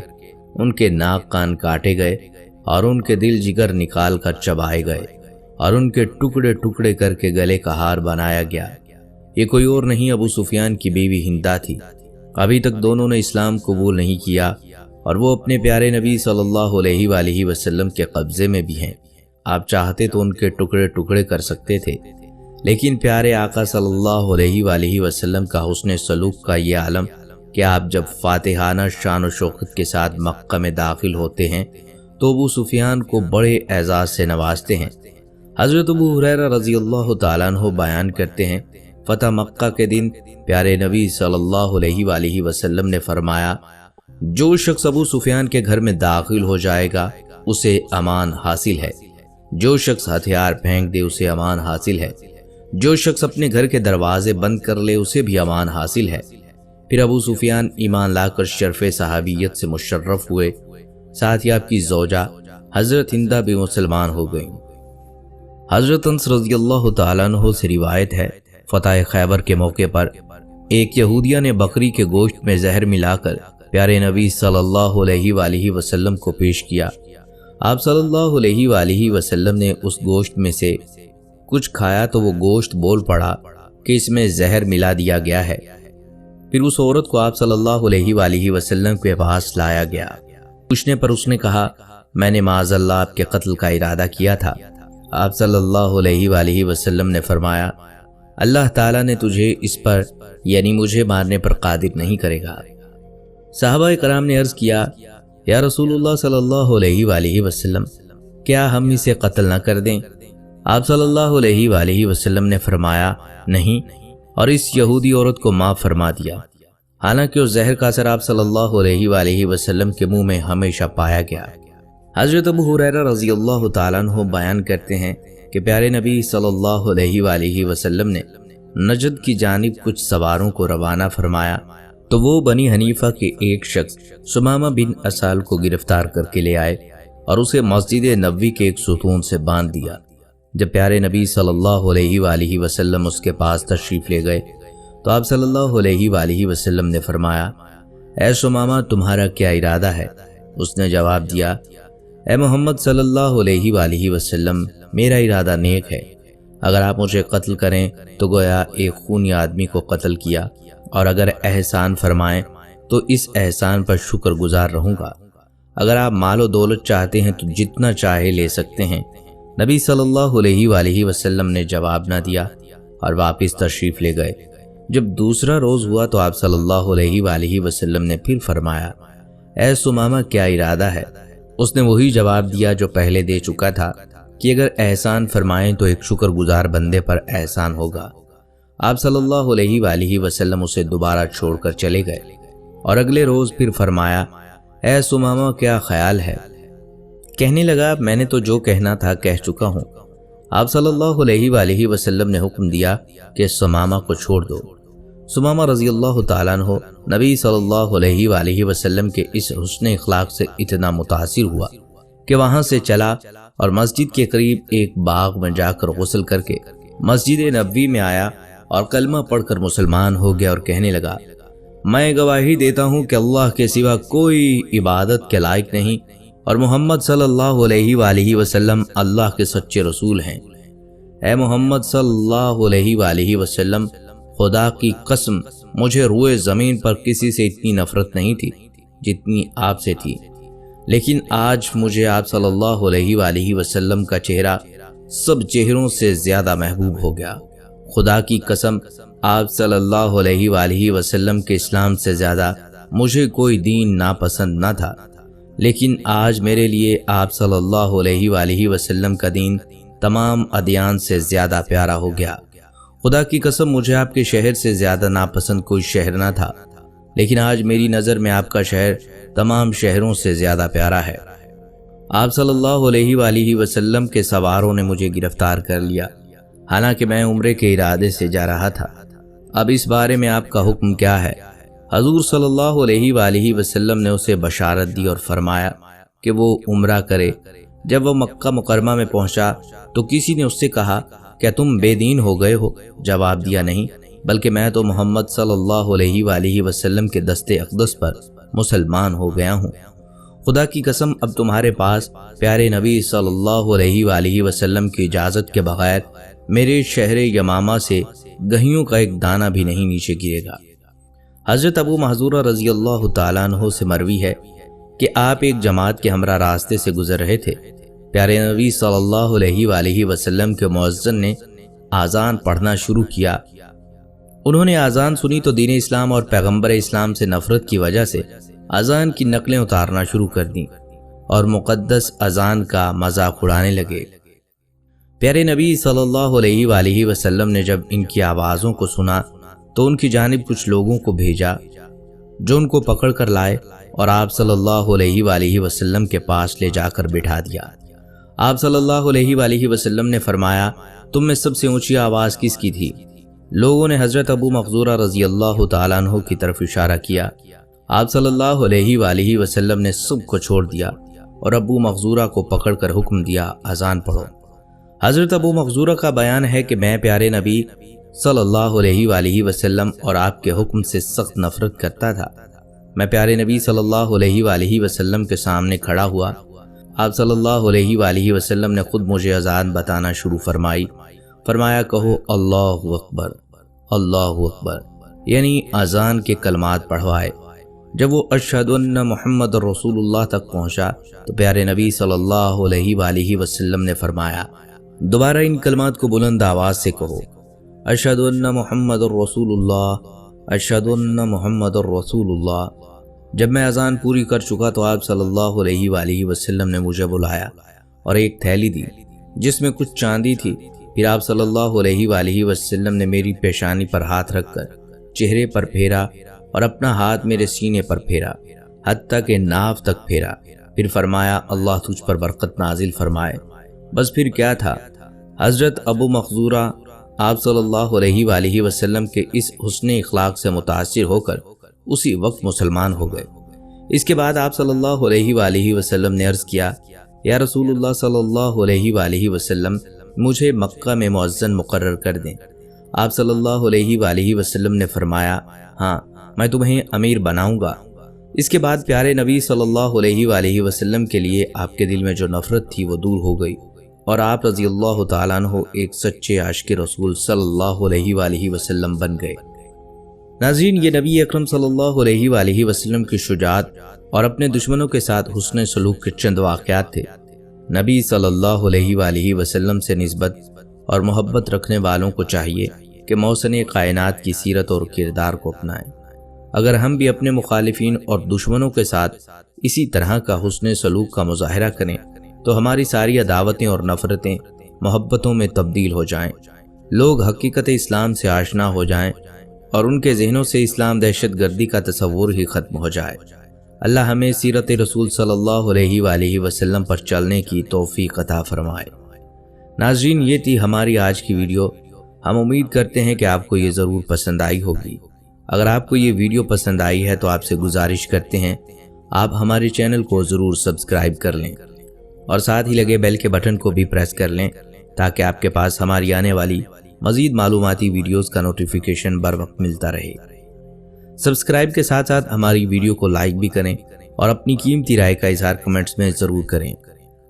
Speaker 1: ان کے ناک کان کاٹے گئے اور ان کے دل جگر نکال کر چبائے گئے اور ان کے ٹکڑے ٹکڑے کر کے گلے کا ہار بنایا گیا۔ یہ کوئی اور نہیں ابو سفیان کی بیوی ہندہ تھی۔ ابھی تک دونوں نے اسلام قبول نہیں کیا اور وہ اپنے پیارے نبی صلی اللہ علیہ وآلہ وسلم کے قبضے میں بھی ہیں۔ آپ چاہتے تو ان کے ٹکڑے ٹکڑے کر سکتے تھے، لیکن پیارے آقا صلی اللہ علیہ وآلہ وسلم کا حسن سلوک کا یہ عالم کہ آپ جب فاتحانہ شان و شوکت کے ساتھ مکہ میں داخل ہوتے ہیں تو ابو سفیان کو بڑے اعزاز سے نوازتے ہیں۔ حضرت ابو ہریرہ رضی اللہ تعالیٰ عنہ بیان کرتے ہیں، فتح مکہ کے دن پیارے نبی صلی اللہ علیہ وآلہ وسلم نے فرمایا، جو شخص ابو سفیان کے گھر میں داخل ہو جائے گا اسے امان حاصل ہے، جو شخص ہتھیار پھینک دے اسے امان حاصل ہے، جو شخص اپنے گھر کے دروازے بند کر لے اسے بھی امان حاصل ہے۔ پھر ابو سفیان ایمان لا کر شرف صحابیت سے مشرف ہوئے، ساتھ ہی آپ کی زوجہ حضرت ہندہ بھی مسلمان ہو گئیں۔ حضرت انس رضی اللہ تعالیٰ عنہ سے روایت ہے، فتح خیبر کے موقع پر ایک یہودیہ نے بکری کے گوشت میں زہر ملا کر پیارے نبی صلی اللہ علیہ وآلہ وسلم کو پیش کیا۔ آپ صلی اللہ علیہ وآلہ وسلم نے اس گوشت میں سے کچھ کھایا تو وہ گوشت بول پڑا کہ اس میں زہر ملا دیا گیا ہے۔ پھر اس عورت کو آپ صلی اللہ علیہ وآلہ وسلم کے پاس لایا گیا۔ پوچھنے پر اس نے کہا، میں نے معاذ اللہ آپ کے قتل کا ارادہ کیا تھا۔ آپ صلی اللہ علیہ وآلہ وسلم نے فرمایا، اللہ تعالیٰ نے تجھے اس پر یعنی مجھے مارنے پر قادر نہیں کرے گا۔ صحابہ کرام نے عرض کیا، یا رسول اللہ صلی اللہ علیہ وآلہ وسلم، کیا ہم اسے قتل نہ کر دیں؟ آپ صلی اللہ علیہ وآلہ وسلم نے فرمایا، نہیں، اور اس یہودی عورت کو معاف فرما دیا۔ حالانکہ اس زہر کا اثر آپ صلی اللہ علیہ وآلہ وسلم کے منہ میں ہمیشہ پایا گیا۔ حضرت ابو ہریرہ رضی اللہ تعالیٰ عنہ بیان کرتے ہیں کہ پیارے نبی صلی اللہ علیہ وآلہ وسلم نے نجد کی جانب کچھ سواروں کو روانہ فرمایا تو وہ بنی حنیفہ کے ایک شخص سمامہ بن اسال کو گرفتار کر کے لے آئے اور اسے مسجد نبوی کے ایک ستون سے باندھ دیا۔ جب پیارے نبی صلی اللہ علیہ وآلہ وسلم اس کے پاس تشریف لے گئے تو آپ صلی اللہ علیہ وآلہ وسلم نے فرمایا، اے سمامہ تمہارا کیا ارادہ ہے؟ اس نے جواب دیا، اے محمد صلی اللہ علیہ وآلہ وسلم، میرا ارادہ نیک ہے، اگر آپ مجھے قتل کریں تو گویا ایک خونی آدمی کو قتل کیا، اور اگر احسان فرمائیں تو اس احسان پر شکر گزار رہوں گا۔ اگر آپ مال و دولت چاہتے ہیں تو جتنا چاہے لے سکتے ہیں۔ نبی صلی اللہ علیہ وآلہ وسلم نے جواب نہ دیا اور واپس تشریف لے گئے۔ جب دوسرا روز ہوا تو آپ صلی اللہ علیہ وآلہ وسلم نے پھر فرمایا، اے سمامہ کیا ارادہ ہے؟ اس نے وہی جواب دیا جو پہلے دے چکا تھا، کہ اگر احسان فرمائیں تو ایک شکر گزار بندے پر احسان ہوگا۔ آپ صلی اللہ علیہ وآلہ وسلم اسے دوبارہ چھوڑ کر چلے گئے اور اگلے روز پھر فرمایا، اے ثمامہ کیا خیال ہے؟ کہنے لگا، میں نے تو جو کہنا تھا کہہ چکا ہوں۔ آپ صلی اللہ علیہ وآلہ وسلم نے حکم دیا کہ ثمامہ کو چھوڑ دو۔ ثمامہ رضی اللہ تعالیٰ عنہ نبی صلی اللہ علیہ وآلہ وسلم کے اس حسن اخلاق سے اتنا متاثر ہوا کہ وہاں سے چلا اور مسجد کے قریب ایک باغ میں جا کر غسل کر کے مسجد نبوی میں آیا اور کلمہ پڑھ کر مسلمان ہو گیا اور کہنے لگا، میں گواہی دیتا ہوں کہ اللہ کے سوا کوئی عبادت کے لائق نہیں اور محمد صلی اللہ علیہ وآلہ وسلم اللہ کے سچے رسول ہیں۔ اے محمد صلی اللہ علیہ وآلہ وسلم، خدا کی قسم مجھے روئے زمین پر کسی سے اتنی نفرت نہیں تھی جتنی آپ سے تھی، لیکن آج مجھے آپ صلی اللہ علیہ وآلہ وسلم کا چہرہ سب چہروں سے زیادہ محبوب ہو گیا۔ خدا کی قسم آپ صلی اللہ علیہ وآلہ وسلم کے اسلام سے زیادہ مجھے کوئی دین ناپسند نہ تھا، لیکن آج میرے لیے آپ صلی اللہ علیہ وآلہ وسلم کا دین تمام ادیان سے زیادہ پیارا ہو گیا۔ خدا کی قسم مجھے آپ کے شہر سے زیادہ ناپسند کوئی شہر نہ تھا، لیکن آج میری نظر میں آپ کا شہر تمام شہروں سے زیادہ پیارا ہے۔ آپ صلی اللہ علیہ وآلہ وسلم کے سواروں نے مجھے گرفتار کر لیا، حالانکہ میں عمرے کے ارادے سے جا رہا تھا۔ اب اس بارے میں آپ کا حکم کیا ہے؟ حضور صلی اللہ علیہ وآلہ وسلم نے اسے بشارت دی اور فرمایا کہ وہ عمرہ کرے۔ جب وہ مکہ مکرمہ میں پہنچا تو کسی نے اس سے کہا، کیا تم بے دین ہو گئے ہو؟ جواب دیا، نہیں، بلکہ میں تو محمد صلی اللہ علیہ وآلہ وسلم کے دست اقدس پر مسلمان ہو گیا ہوں۔ خدا کی قسم اب تمہارے پاس پیارے نبی صلی اللہ علیہ وآلہ وسلم کی اجازت کے بغیر میرے شہر یمامہ سے گہیوں کا ایک دانہ بھی نہیں نیچے گرے گا۔ حضرت ابو محذورہ رضی اللہ تعالیٰ عنہ سے مروی ہے کہ آپ ایک جماعت کے ہمراہ راستے سے گزر رہے تھے۔ پیارے نبی صلی اللہ علیہ وآلہ وسلم کے مؤذن نے اذان پڑھنا شروع کیا۔ انہوں نے اذان سنی تو دین اسلام اور پیغمبر اسلام سے نفرت کی وجہ سے اذان کی نقلیں اتارنا شروع کر دیں اور مقدس اذان کا مذاق اڑانے لگے۔ پیارے نبی صلی اللہ علیہ وآلہ وسلم نے جب ان کی آوازوں کو سنا تو ان کی جانب کچھ لوگوں کو بھیجا جو ان کو پکڑ کر لائے اور آپ صلی اللہ علیہ وآلہ وسلم کے پاس لے جا کر بٹھا دیا۔ آپ صلی اللہ علیہ وآلہ وسلم نے فرمایا، تم میں سب سے اونچی آواز کس کی تھی؟ لوگوں نے حضرت ابو محذورہ رضی اللہ تعالیٰ عنہ کی طرف اشارہ کیا۔ آپ صلی اللہ علیہ وآلہ وسلم نے سب کو چھوڑ دیا اور ابو محذورہ کو پکڑ کر حکم دیا، اذان پڑھو۔ حضرت ابو محذورہ کا بیان ہے کہ میں پیارے نبی صلی اللہ علیہ وآلہ وسلم اور آپ کے حکم سے سخت نفرت کرتا تھا۔ میں پیارے نبی صلی اللہ علیہ وآلہ وسلم کے سامنے کھڑا ہوا۔ آپ صلی اللہ علیہ وآلہ وسلم نے خود مجھے اذان بتانا شروع فرمایا کہو اللہ اکبر، اللہ اکبر، یعنی اذان کے کلمات پڑھوائے۔ جب وہ اشہد ان محمد رسول اللہ تک پہنچا تو پیارے نبی صلی اللہ علیہ وآلہ وسلم نے فرمایا، دوبارہ ان کلمات کو بلند آواز سے کہو، اشہد ان محمد رسول اللہ، اشہد ان محمد رسول اللہ۔ جب میں اذان پوری کر چکا تو آپ صلی اللہ علیہ وآلہ وسلم نے مجھے بلایا اور ایک تھیلی دی جس میں کچھ چاندی تھی۔ پھر آپ صلی اللہ علیہ وآلہ وسلم نے میری پیشانی پر ہاتھ رکھ کر چہرے پر پھیرا اور اپنا ہاتھ میرے سینے پر پھیرا حتیٰ کہ ناف تک پھیرا۔ پھر فرمایا، اللہ تجھ پر برکت نازل فرمائے۔ بس پھر کیا تھا، حضرت ابو محذورہ آپ صلی اللہ علیہ وآلہ وسلم کے اس حسن اخلاق سے متاثر ہو کر اسی وقت مسلمان ہو گئے۔ اس کے بعد آپ صلی اللہ علیہ وآلہ وسلم نے عرض کیا، یا رسول اللہ صلی اللہ علیہ وآلہ وسلم، مجھے مکہ میں مؤذن مقرر کر دیں۔ آپ صلی اللہ علیہ وآلہ وسلم نے فرمایا، ہاں، میں تمہیں امیر بناؤں گا۔ اس کے بعد پیارے نبی صلی اللہ علیہ وآلہ وسلم کے لیے آپ کے دل میں جو نفرت تھی وہ دور ہو گئی اور آپ رضی اللہ تعالیٰ عنہ ایک سچے عاشق رسول صلی اللہ علیہ وآلہ وسلم بن گئے۔ ناظرین، یہ نبی اکرم صلی اللہ علیہ وآلہ وسلم کی شجاعت اور اپنے دشمنوں کے ساتھ حسن سلوک کے چند واقعات تھے۔ نبی صلی اللہ علیہ وآلہ وسلم سے نسبت اور محبت رکھنے والوں کو چاہیے کہ محسن کائنات کی سیرت اور کردار کو اپنائیں۔ اگر ہم بھی اپنے مخالفین اور دشمنوں کے ساتھ اسی طرح کا حسن سلوک کا مظاہرہ کریں تو ہماری ساری عداوتیں اور نفرتیں محبتوں میں تبدیل ہو جائیں، لوگ حقیقت اسلام سے آشنا ہو جائیں اور ان کے ذہنوں سے اسلام دہشت گردی کا تصور ہی ختم ہو جائے۔ اللہ ہمیں سیرت رسول صلی اللہ علیہ وآلہ وسلم پر چلنے کی توفیق عطا فرمائے۔ ناظرین، یہ تھی ہماری آج کی ویڈیو۔ ہم امید کرتے ہیں کہ آپ کو یہ ضرور پسند آئی ہوگی۔ اگر آپ کو یہ ویڈیو پسند آئی ہے تو آپ سے گزارش کرتے ہیں آپ ہمارے چینل کو ضرور سبسکرائب کر لیں اور ساتھ ہی لگے بیل کے بٹن کو بھی پریس کر لیں تاکہ آپ کے پاس ہماری آنے والی مزید معلوماتی ویڈیوز کا نوٹیفیکیشن بر وقت ملتا رہے۔ سبسکرائب کے ساتھ ساتھ ہماری ویڈیو کو لائک بھی کریں اور اپنی قیمتی رائے کا اظہار کمنٹس میں ضرور کریں۔